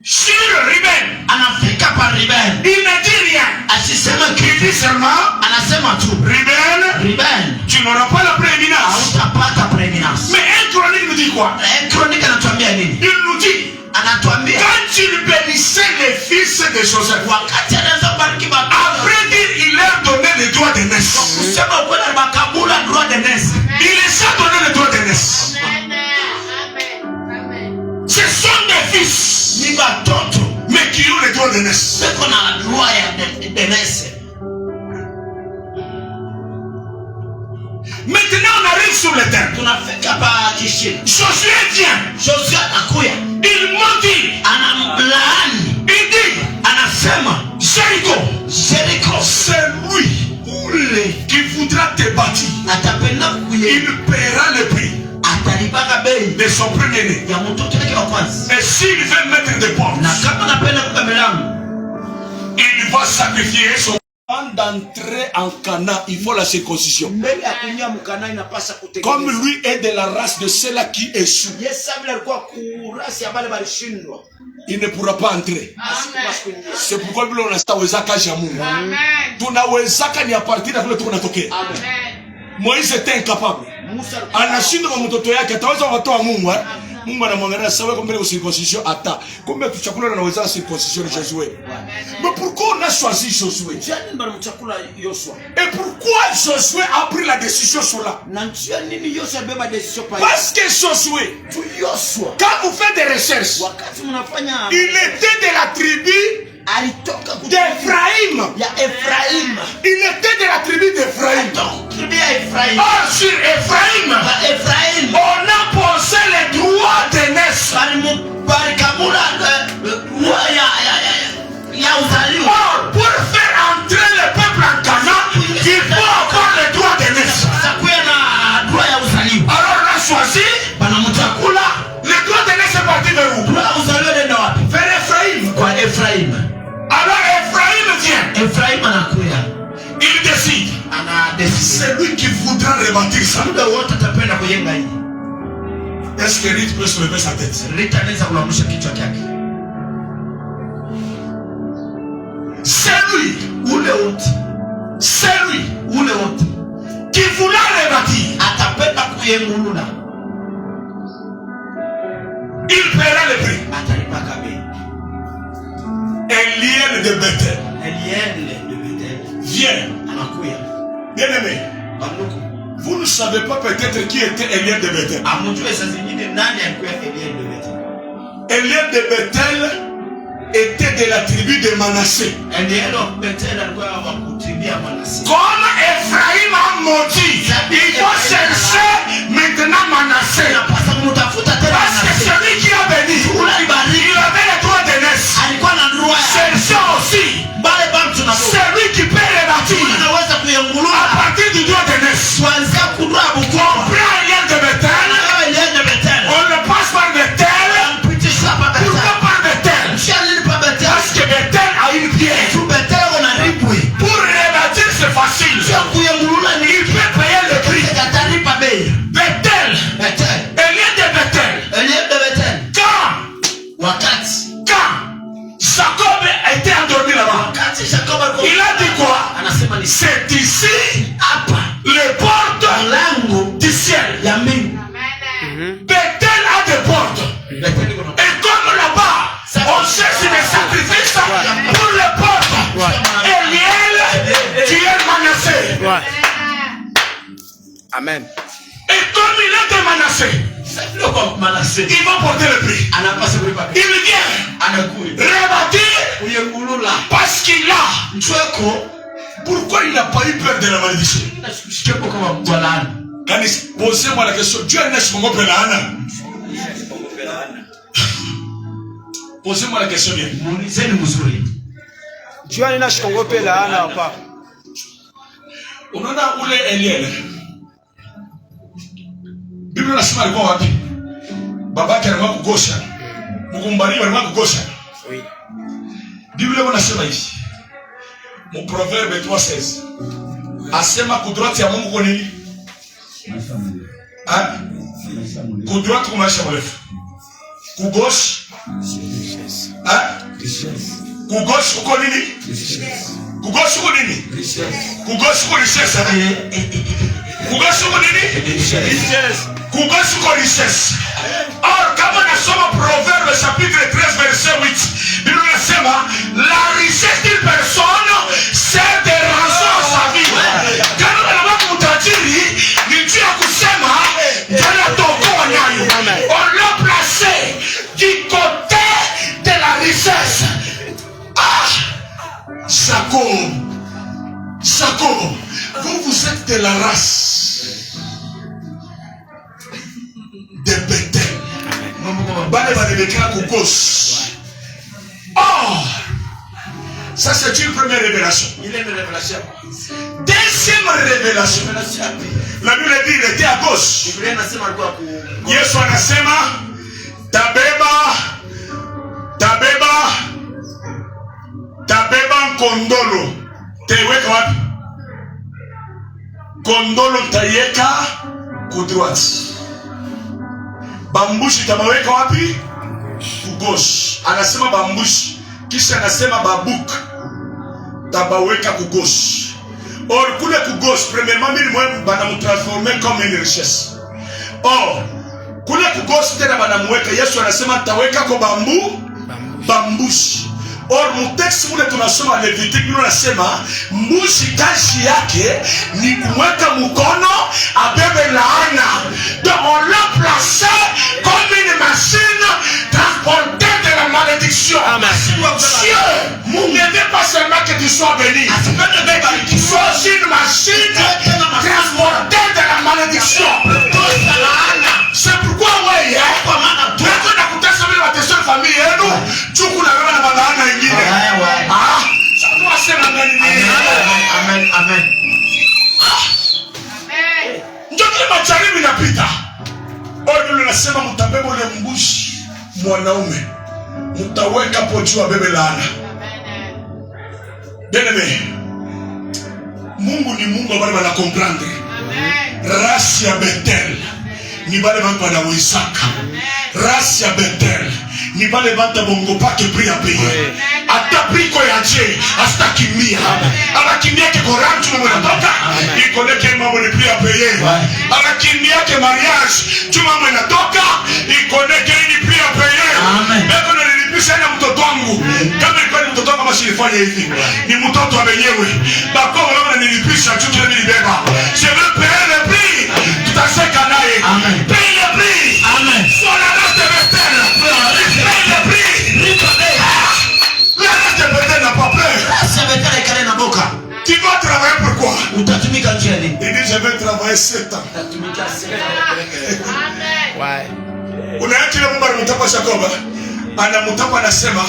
sur Ruben, Anafika pa Ruben. il ne dit rien. Asisema Il kitu. dit seulement, Anasema tu. Ruben, Ruben. tu n'auras pas la prééminence. Hautapata prééminence. Mais un chronique nous dit quoi? Chronique anatuambia nini? Il nous dit, Anatuambia quand il bénissait les fils de Joseph, wakati anaanza bariki baba. après dire, il leur donnait le droit de naissance. Kusema kwenda makabula droit de naissance. Il les a donné le droit de naissance. Amen. Amen. Ce sont des fils, Ni batoto. mais qui ont le droit de naissance. Seko na droit ya de naissance. Maintenant, on arrive sur le terme. Tunafika pa kishini. Josué vient. Josia anakuya. Il maudit. Anamlaani. Il dit, Anasema Jéricho, Jericho c'est lui qui voudra te bâtir. atapenda kuye. Il paiera le prix Atalipaka bei de son premier-né. ya mtoto wake wa kwanza. Et s'il veut mettre des portes, Na kama napenda kuka milango, il va sacrifier son. Avant d'entrer en Canaan, il faut la circoncision. mbele ya kuingia mkana inapasa kutekeleza. Comme lui est de la race de ceux-là qui échouent, Yesu vile alikuwa kurasi ya wale walishindwa. il ne pourra pas entrer. Amen. C'est pourquoi on a ça wezaka jamu. Amen. Tunawezaka ni a partir de vile tunatokea. Amen. Moïse était incapable. Anashindwa kwa mtoto yake ataweza watoa Mungu. Mungu anamwangalia sawa comme une circoncision ata. Combien tu chakula anaweza circoncision de Josué. Mais pourquoi on a choisi Josué? Et pourquoi Josué a pris la décision sur là? Parce que Josué, quand vous faites des recherches, il était de la tribu d'Ephraïm. Il était de la tribu d'Ephraïm. Or sur Ephraïm, on a posé les droits de naissance. Or, pour faire entrer le peuple en Canaan, il faut avoir les droits de naissance. Alors on a choisi les droits de naissance partis de où? Vers Ephraïm. Alors Ephraïm vient. Il décide. C'est lui qui voudra rebâtir ça. Est-ce que Rita peut se lever sa tête? C'est lui qui voulait rebâtir. Il paiera le prix. Eliel de Bethel. Viens. Bien-aimé, vous ne savez pas peut-être qui était Eliel de Bethel. Eliel de Bethel était de la tribu de Manassé. Comme Ephraïm a maudit, il faut chercher maintenant Manassé. Parce que celui qui a béni, il avait le droit de naître. Cherchez aussi celui qui peut rebâtir à partir du droit de naissance. On prend Eliel de Bethel, on le passe par Bethel. Pourquoi par Bethel? Parce que Bethel a une pierre. Pour rebâtir c'est facile. Il peut payer le prix. Bethel. Eliel de Bethel. Quand Jacob était endormi là-bas, il a dit quoi? C'est ici les portes du ciel. Bethel a des portes. Et comme là-bas, on cherche des sacrifices pour les portes. Eliel, tu es Manassé. Amen. Et comme il est de Manassé, il va porter le prix. Il vient rebâtir parce qu'il a. Pourquoi il n'a pas eu peur de la malédiction? Posez-moi la question. Dieu n'est pas mon père. Posez-moi la question bien. Dieu n'est pas mon père. Unaona ule Eliel. Biblia inasema alikuwa wapi? Babake alikuwa kugosha. Mkumbani alikuwa kugosha. Oui. Biblia inasema hivi. Mu Proverbe 3:16. Asema kudroiti ya Mungu kwa nini? Kudroiti kwa maisha mrefu. Kugosh. Kugosh uko nini? Kugosh uko nini? Kugosh uko richesse. Kugosh uko nini? Richesse. Kugosh uko richesse. Or kama nasoma Proverbe chapitre 13 verset 8, Biblia inasema la richesse d'une personne c'est de raison à sa vie. Kama unataka kutajiri ni njia ya kusema jana tokoa nayo. On l'a placé du côté de la richesse. Jacob, vous êtes de la race de Bethel. Oh, ça c'est une première révélation. Deuxième révélation. La Bible dit il était à gauche. Yesu anasema tabeba kondolo. Teweka wapi? Kondolo tayeka ku droite. Bambushi tabaweka wapi? Ku gauche. Anasema bambushi. Kisha anasema babuk tabaweka ku gauche. Or, kule ku gauche, premièrement, mille mois, bana mu transformer comme une richesse. Or, kule ku gauche tena bana muweka, Yesu anasema taweka kwa bambushi. Or, mutexti mule tunasoma Levitique, mule anasema mbushi kazi yake ni kumweka mkono abebe laana. Donc on l'a placé comme une machine transportée de la malédiction. Dieu ne veut pas seulement que tu sois béni, tu sois aussi une machine transportée de la malédiction. C'est pourquoi ouais, tu as kutesa vile watesha famille yenu, chuku na wewe na balaana nyingine. Ah, sasa wasema nani? Amen. Amen. Ndio kile majaribu inapita. Bado nasema mtabebe ule mbushi mwanaume. Mtaweka hapo juu abebe laana. Amen. Mungu ni Mungu ambaye ana comprendre. Amen. Race ya Bethel ni bale bantu wanawezaka. Race ya Bethel ni bale bantu bongo pake pria paye. Ata priko ya je astakimia. Anakimbia ke korantu mwana toka. Ikoneke mambo ni pria paye. Anakimbia ke mariage chuma mwana toka. Ikoneke ni pria paye. Amen. Beko na nilipisha na mtoto wangu. Kama ilikuwa ni mtoto wangu kama silifanya hivi. Ni mtoto wa wenyewe. Bako wala nilipisha chuki na nilibeba. Je veux payer le prix. Tutaseka naye. Amen. Paye le prix. Amen. Sur la race de Bethel. Paye le prix. La race de Bethel n'a pas peur. Tu vas travailler pourquoi? Il dit je vais travailler 7 ans. Unaachile Mungu anamtapa Yakoba. Anamtapa anasema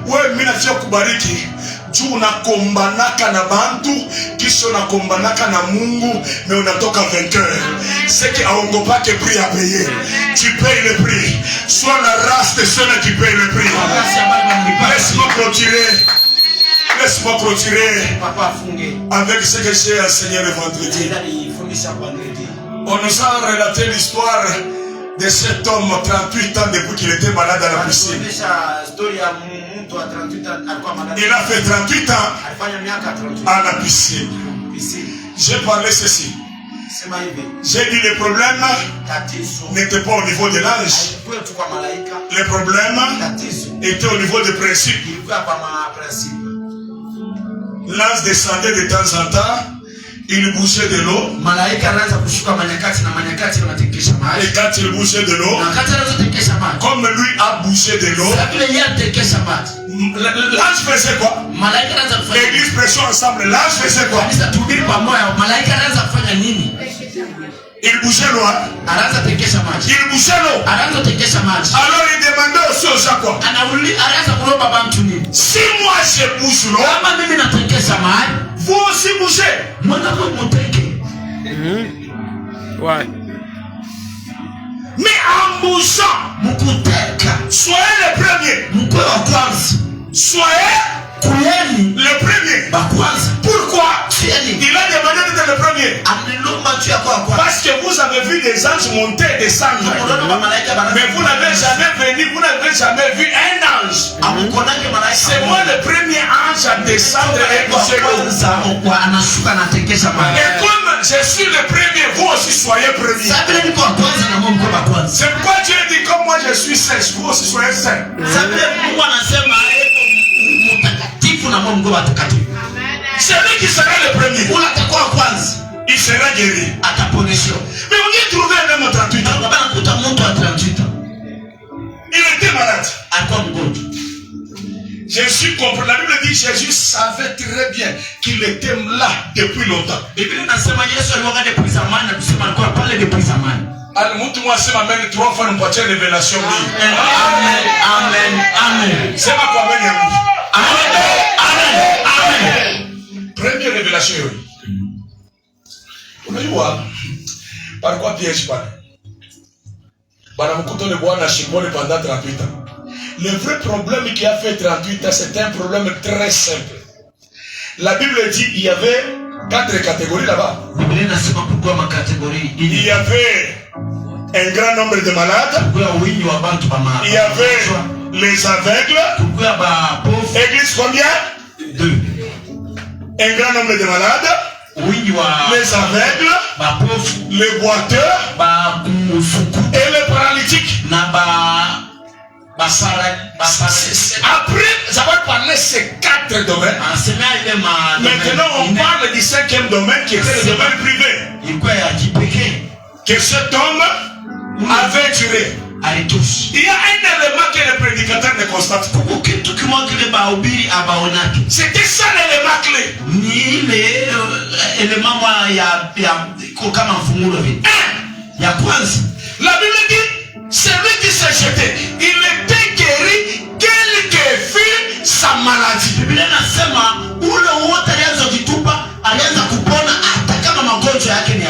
wewe mimi nataka kubariki juu unakombanaka na bantu kisha unakombanaka na Mungu mais unatoka vainqueur. C'est que aongopake prix à payer. Tu payes le prix. Sois la race de ceux qui payent le prix. Laisse-moi clôturer. Laisse-moi clôturer avec ce que j'ai enseigné le vendredi. On nous a relaté l'histoire de cet homme 38 ans depuis qu'il était malade à la piscine. Il a fait 38 ans à la piscine. J'ai parlé ceci. J'ai dit le problème n'était pas au niveau de l'ange. Le problème était au niveau des principes. L'ange descendait de temps en temps. Il bougeait de l'eau. Et quand il bougeait de l'eau, comme lui a bougé de l'eau, l'ange faisait quoi? L'église prêchait ensemble. L'ange faisait quoi? Il bougeait l'eau. Il bougeait l'eau. Alors il demandait aussi aux gens quoi? Si moi je bouge l'eau, vous aussi bougez. Ouais. Mais en bougeant, soyez les premiers. Soyez le premier. Pourquoi? Il a demandé d'être le premier. Parce que vous avez vu des anges monter et descendre. Mais vous n'avez jamais vu un ange. C'est moi le premier ange à descendre et bouger l'eau. Et comme je suis le premier, vous aussi soyez premier. C'est pourquoi Dieu dit comme moi je suis sage, vous aussi soyez sage. Celui qui sera le premier, il sera guéri. Mais on vient trouver un homme 38 ans. Il était malade. Jésus comprend. La Bible dit Jésus savait très bien qu'il était là depuis longtemps. Alors, moi, c'est ma mère 3 fois, nous portons révélation. Amen. C'est ma commune. Amen. Première révélation. Unajua par quoi piège pas? Banamukuto le bois na shimone pendant 38 ans. Le vrai problème qui a fait 38 ans, c'est un problème très simple. La Bible dit il y avait 4 catégories là-bas. Il y avait un grand nombre de malades. Il y avait les aveugles. Église combien? 2. Un grand nombre de malades. les aveugles, les boiteux et les paralytiques. Après avoir parlé ces 4 domaines, maintenant on parle du 5e domaine qui était le domaine privé. Que cet homme avait duré. Il y a un élément que le prédicateur ne constate pas. C'était ça l'élément clé. La Bible dit, celui qui s'est jeté, il était guéri quelle que fût sa maladie.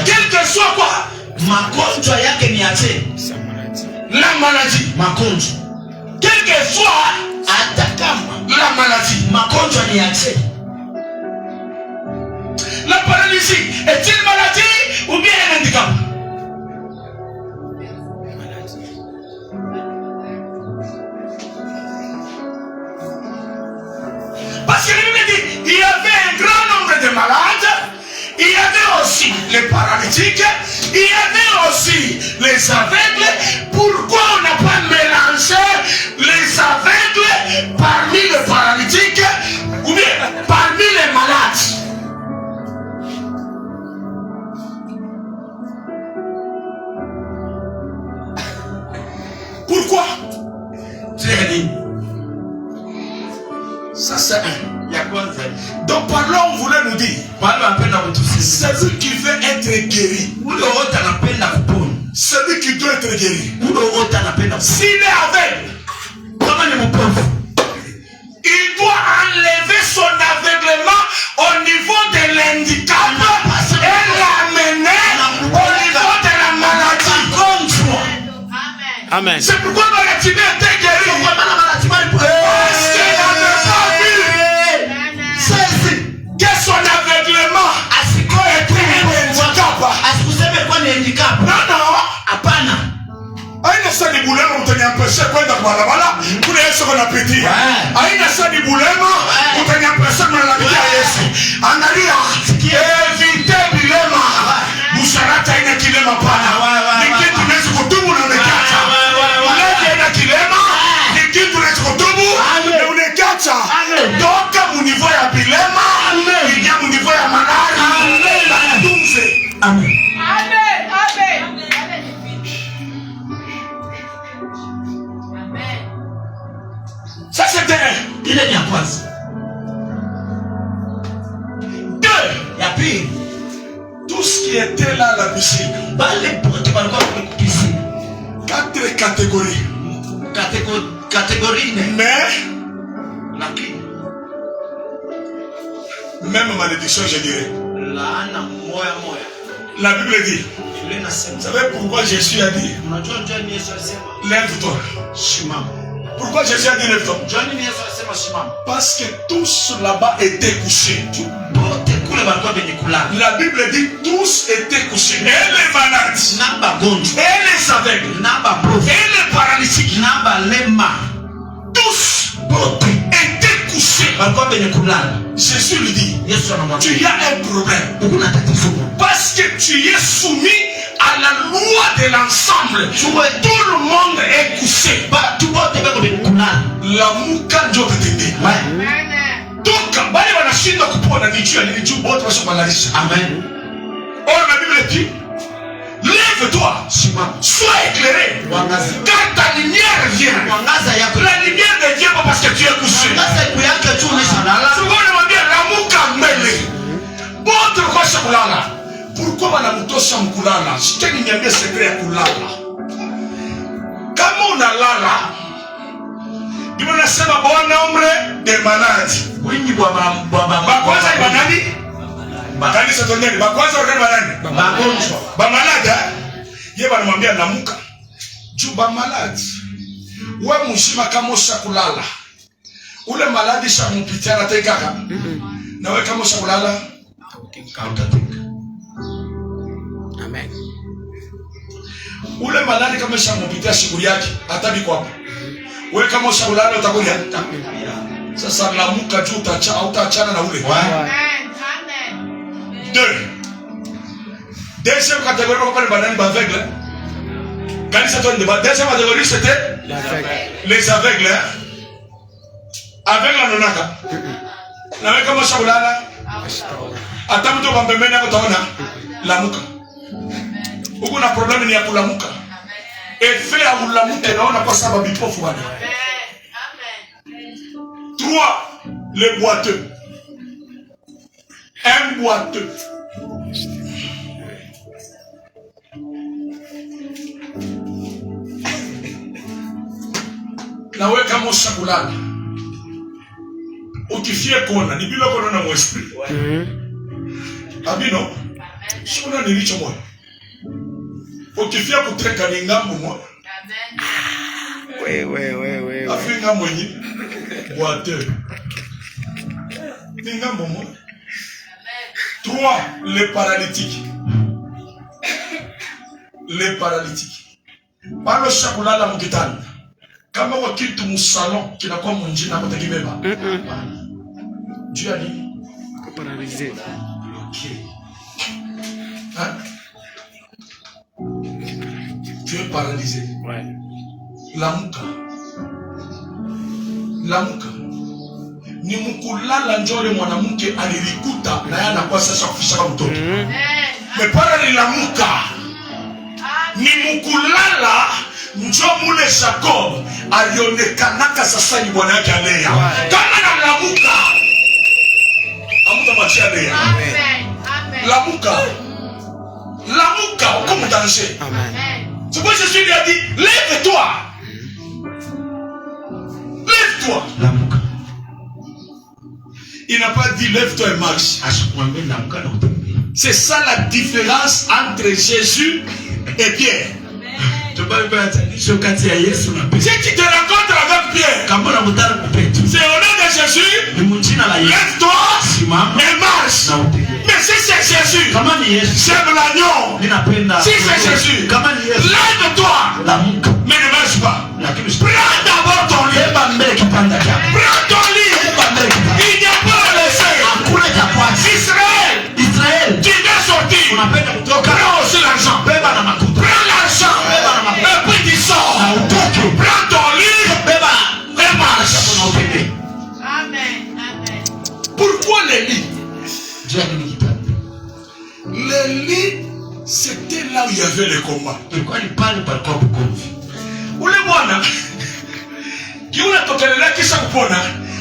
Quel que soit quoi? La maladie. Quel que soit la maladie. La paralysie est une maladie ou bien un handicap? Parce que la Bible dit, il y avait un grand nombre de malades, il y avait aussi les paralytiques, il y avait aussi les aveugles. Pourquoi on n'a pas mélangé les aveugles parmi les paralytiques ou bien parmi les malades? Pourquoi? Ça c'est un. Donc par là on voulait nous dire, celui qui veut être guéri, celui qui doit être guéri, s'il est aveugle, il doit enlever son aveuglement au niveau de l'handicap et l'amener au niveau de la maladie. Amen. C'est pourquoi Bartimée était guéri. Parce qu'il n'avait pas vu que son aveuglement était un handicap. Non, non. Aina sani bulema utaniampesha kwenda kwa barabara kule Yesu anapitia. Aina sani bulema utaniampesha mnalamia Yesu. Angalia evite bilema. Musharata ina kilema pana. Ni kitu tunaweza kutubu na unekata. Uleke ina kilema. Ni kitu tunaweza kutubu na unekata. Doka munivo ya bilema. Inya munivo ya manari. Dumze. Amen. Ça c'était un. Il est bien quoi? Deux. Il y a pire. Tout ce qui était là à la piscine. 4 catégories. Catégorie. Mais même malédiction, je dirais. La Bible dit. Vous savez pourquoi Jésus a dit? Lève-toi. Pourquoi Jésus a dit lève-toi? Parce que tous là-bas étaient couchés. La Bible dit tous étaient couchés. Et les malades, et les aveugles, et les paralytiques, tous étaient couchés. Jésus lui dit, tu as un problème. Parce que tu es soumis à la loi de l'ensemble. Tout le monde est couché. La mouka ndio tetende. Donc, bali wanashinda kupona ni juu ni juu wote washomalalisha. Amen. Or la Bible dit, lève-toi, sois éclairé. Quand ta lumière vient, la lumière ne vient pas parce que tu es couché. Tu vas demander la mouka mbele. Bote kwa kulala. Pourquoi wanamtosha mkulala? Sitaki niambie secret ya kulala. Kama unalala, Biblia inasema bon nombre de malades. Wingi bwa kwanza ni banani? Kanisa tondeni, kwanza wakati banani? Magonjwa. Ba malade, yeye banamwambia namuka. Juu ba malade. Wewe mshima kama ushakulala. Ule maladi shampitia na tekaka. Na wewe kama ushakulala, hautatika. Amen. Ule maladi kama shampitia shughuli yake, hata biko hapo. Wewe kama ushakulala utakuja. Sasa lamuka juu utaachana na ule. Deux. Deuxième catégorie, on va parler des aveugles. Deuxième catégorie, c'était les aveugles. Aveugles, on a. Na wewe kama shaulala hata mtu kwa pembeni yako utaona lamuka. Uko na problem ni ya kulamuka. Efe ya kulamuka naona kwa sababu bipofu bwana. Trois, les boiteux. Un boiteux. Na wewe kama shaulala ukifie kona ni bila kona na mwesprit. Abino shona nilicho moyo ukifia kutreka ni ngambo moyo. We afinga mwenye boiteux ni ngambo moyo. Trois, les paralytiques. Les paralytiques balo shakulala mkitani kama wakitu musalon kinakuwa munjina kutakibeba. Dieu a dit paralysé. Hein? Tu es paralysé. Ouais. Lamuka. Lamuka. Ni mkulala njole mwanamke alilikuta na yana kwa sasa kufisha mtoto. Mepara ni lamuka. Ni mkulala njo mule Jacob alionekanaka sasa ni bwana yake Lea. Kama na lamuka. Amuta machia Lea. Lamuka. Lamuka, comme danger. Amen. C'est pourquoi Jésus lui a dit, lève-toi. Lève-toi. Lamuka. Il n'a pas dit lève-toi et marche. Asikwambia lamuka na utembee. C'est ça la différence entre Jésus et Pierre. Sio kati ya Yesu na Petro. Si tu te rencontres avec Pierre, Kama unakutana na Petro. c'est au nom de Jésus, Ni mjina la Yesu. lève-toi Simama et marche. na utembee. Mais si c'est Jésus, Kama ni Yesu. j'aime l'agneau. Ninapenda. Si c'est Jésus, Kama ni Yesu. lève-toi, Lamuka. mais ne marche pas. Lakini Prends d'abord ton lit. beba mbele kipanda chako. Prends ton lit. Beba mbele kipanda. Il n'y a pas à laisser. Hakuna cha kwanza. Israël, Israeli. tu dois sortir. Unapenda kutoka. Prends aussi l'argent. Beba na makuta. Prends l'argent. Et puis tu sors. Na utoke. Prends ton lit Beba. et marche. Na utembee. Pourquoi les lits? Jua nini kitanda? Les lits, c'était là où il y avait les combats. Ilikuwa ni pale palikuwa bukomvi. Ule bwana kiuna tokelelea kisha kupona,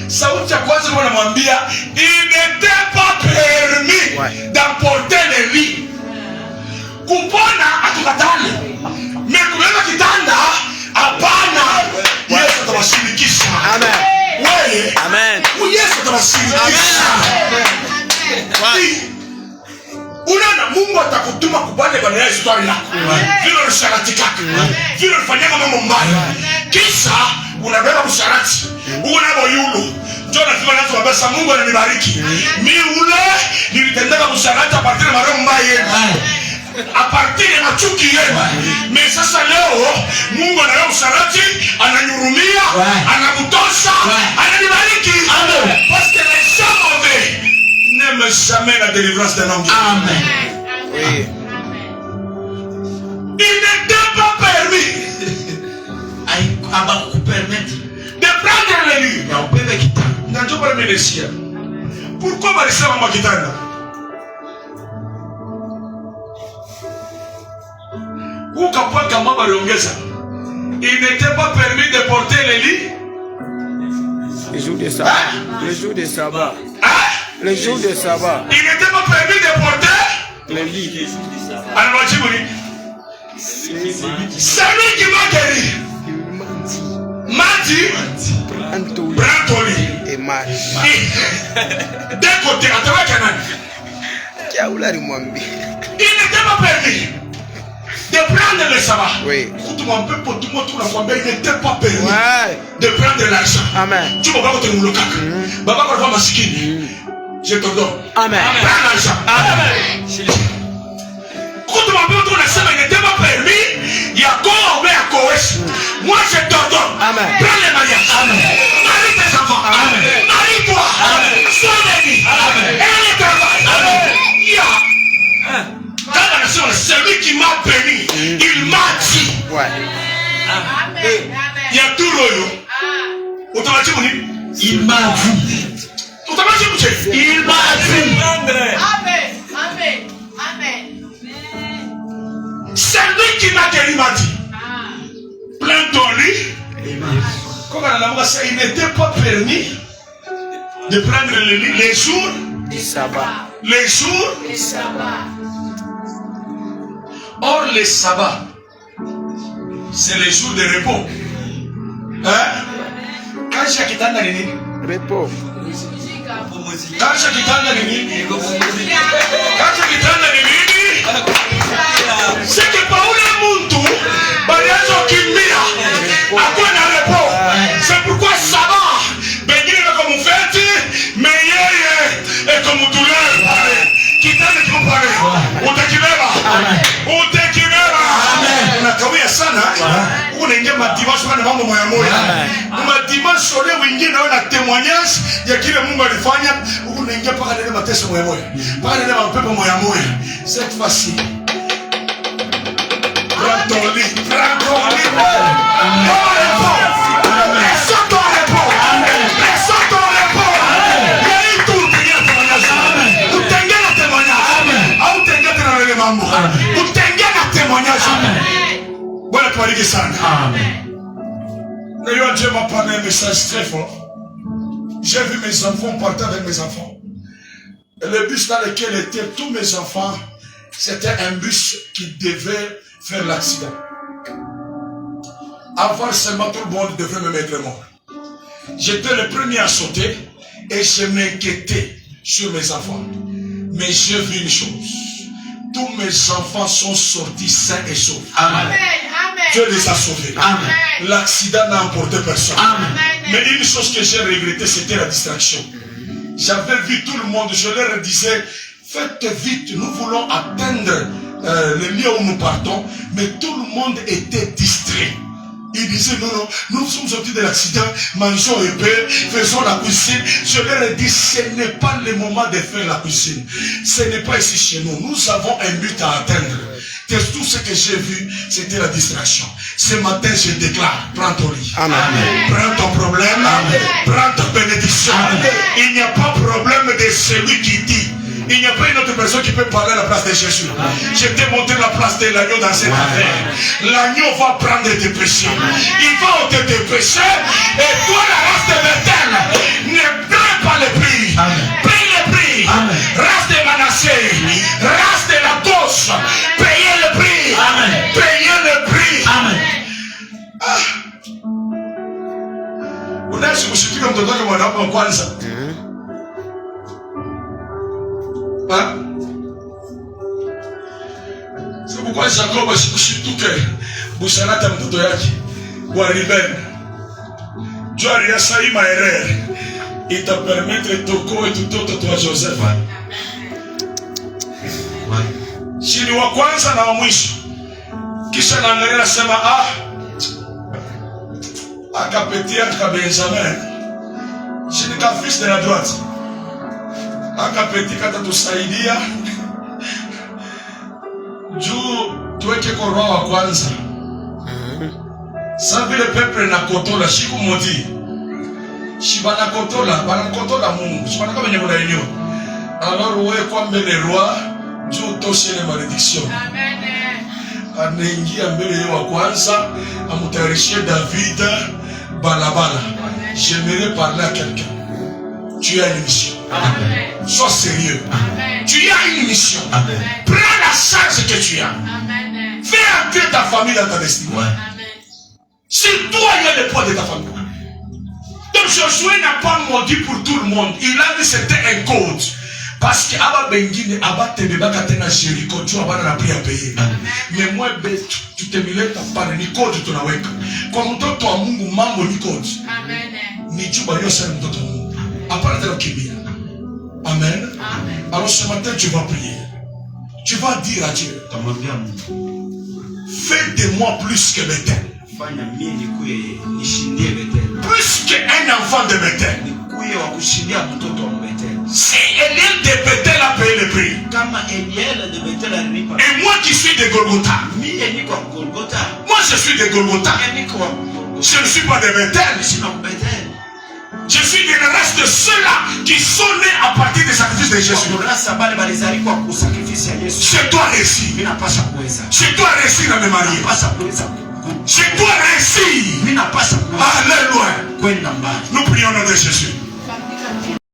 sauti ya kwanza wanamwambia il n'était pas permis d'emporter les lits. Kupona hatukatali. Mais kubeba kitanda hapana. Yesu atawashirikisha. Amen. Wewe. Amen. Yesu atawashirikisha. Unaona Mungu atakutuma kubale bana ya historia yako. Vile ulisharati vile ulifanyaka mambo mbaya. Kisha unabeba msharati. Uko yulu. Njoo na kima nazo wabesa Mungu ananibariki. Mimi ule nilitendeka msharati a partir de mambo mbaya. A partir ya machuki yenu. Mais sasa leo Mungu anayo msharati, ananyurumia, anakutosha, ananibariki. Parce que les gens mauvais n'aiment jamais la délivrance d'un homme. Amen. Oui. Il n'était pas permis Abakupermettre de prendre le lit. ya ubebe kitanda. Ndio pale Menesia. Pourquoi balisema makitanda? Ukapaka mama aliongeza. Il n'était pas permis de porter le lit. Le jour de sabbat. Le jour de sabbat. Le jour de sabbat. Il n'était pas permis de porter Le lit. alors celui qui m'a guéri m'a dit prends ton lit Et marche. d'un côté à travers Canaan. Kiaula limwambia. Il n'était pas permis de prendre le sabbat. Oui. Il n'était pas permis Ouais. de prendre l'argent. Amen. Tu vas pas te mouler caca. Baba va voir masikini. Je te donne. Amen. Prends l'argent. Amen. Quand tu m'appelles, tu n'as il n'était pas permis. Il y a quoi, mais à quoi? Moi, je te donne. Amen. Prends les mariages. Amen. Marie tes enfants. Amen. Marie-toi. Amen. Sois béni. Amen. Et le travail. Amen. Il y a Il m'a dit. Il m'a dit. Amen. Amen. Amen. C'est lui qui m'a guéri, m'a dit. Plein ton lit. Comme il n'était pas permis de prendre le lit les jours du sabbat. Les jours. Le sabbat. Or, le sabbat, c'est les jours de repos. Hein? Quand j'ai quitté la nuit. Repos. Quand j'ai quitté la nuit. Quand j'ai quitté la nuit. C'est que Paoula Muntu, Bariazo Kimbia, à quoi n'a repos? C'est pourquoi sabbat, Benguine comme vous faites, mais et comme vous doulez. Quittez le comparé. On te kibeba. On te kibeba. Unakawia sana. Unaingia madimanche kwa mambo moya moya. Madimanche ole wengine na témoignage ya kile Mungu alifanya, unaingia paka ndani mateso moya moya. Paka ndani mapepo moya moya. Cette fois-ci. Prends ton lit. Prends ton lit. Laisse ton repos. Laisse ton repos. Y'a tout bien témoignage. Utengena témoignage. Au tengena na mambo. Utengena témoignage. Voilà pour aller descendre. Amen. D'ailleurs, Dieu m'a parlé un message très fort. J'ai vu mes enfants partir avec mes enfants. Et le bus dans lequel étaient tous mes enfants, c'était un bus qui devait faire l'accident. Avant seulement tout le monde devait me mettre mort. J'étais le premier à sauter et je m'inquiétais sur mes enfants. Mais j'ai vu une chose. Tous mes enfants sont sortis sains et saufs. Amen. Dieu les a sauvés. L'accident n'a emporté personne. Amen. Mais une chose que j'ai regrettée, c'était la distraction. J'avais vu tout le monde, je leur disais, faites vite, nous voulons atteindre le lieu où nous partons, mais tout le monde était distrait. Ils disaient, non, nous sommes sortis de l'accident, mangeons un peu, faisons la cuisine. Je leur ai dit, ce n'est pas le moment de faire la cuisine. Ce n'est pas ici chez nous. Nous avons un but à atteindre. Tout ce que j'ai vu, c'était la distraction. Ce matin, je déclare, prends ton lit. Amen. Prends ton problème. Amen. Prends ta bénédiction. Amen. Il n'y a pas de problème de celui qui dit. Il n'y a pas une autre personne qui peut parler à la place de Jésus. Je t'ai montré la place de l'agneau dans cette affaire. L'agneau va prendre tes péchés. Il va ôter tes péchés. Et toi, la race de Bethel, ne paie pas le prix. Paye le prix. Race de Manassé, race de la gauche, payez le prix. Payez le prix. Unaishi kushikika mtoto wake mwanaume wa kwanza. Sababu kwa Jacob asikushituke busharata mtoto yake kwa Ruben. Jua ya saima erreur ita permettre toko et tutoto toi Joseph. Shini wa kwanza na wa mwisho. Kisha naangalia nasema akapetia ka Benjamin. Shini ka fils de la droite. Akapeti kata tusaidia juu tuweke korwa wa kwanza. Sa vile pepe na kotola shiku moti. Shibana kotola Mungu. Shibana kama nyemo na inyo. Alors uwe kwa mbele roi juu toshe le malédiction. Amen. Anaingia mbele wa kwanza amutayarishie David balabala. J'aimerais parler à quelqu'un. Tu as une mission. Amen. Sois sérieux. Amen. Tu as une mission. Amen. Prends la charge que tu as. Amen. Fais entrer ta famille dans ta destinée. Ouais. C'est toi qui as le poids de ta famille. Donc Josué n'a pas maudit pour tout le monde. Il a dit c'était un code. Parce que Abba Bengine, Abba Tebeba Katena Jéricho, tu as pas appris à payer. Mais moi, tu te milètes pas de code tu n'as pas. Comme toi, Mungu mambo ni code. Amen. Ni tu vas y aller dans ton monde. Après de Kibia. Amen. Alors ce matin, tu vas prier. Tu vas dire à Dieu, fais de moi plus que Bethel. Plus qu'un enfant de Bethel. Si Eliel de Bethel a payé le prix. Et moi qui suis de Golgotha. Moi je suis de Golgotha. Je ne suis pas de Bethel. Je suis de la race de ceux-là qui sont nés à partir des sacrifices de Jésus. Je dois réussir. Je dois réussir à me marier. Je dois réussir. Alléluia. Nous prions au nom de Jésus.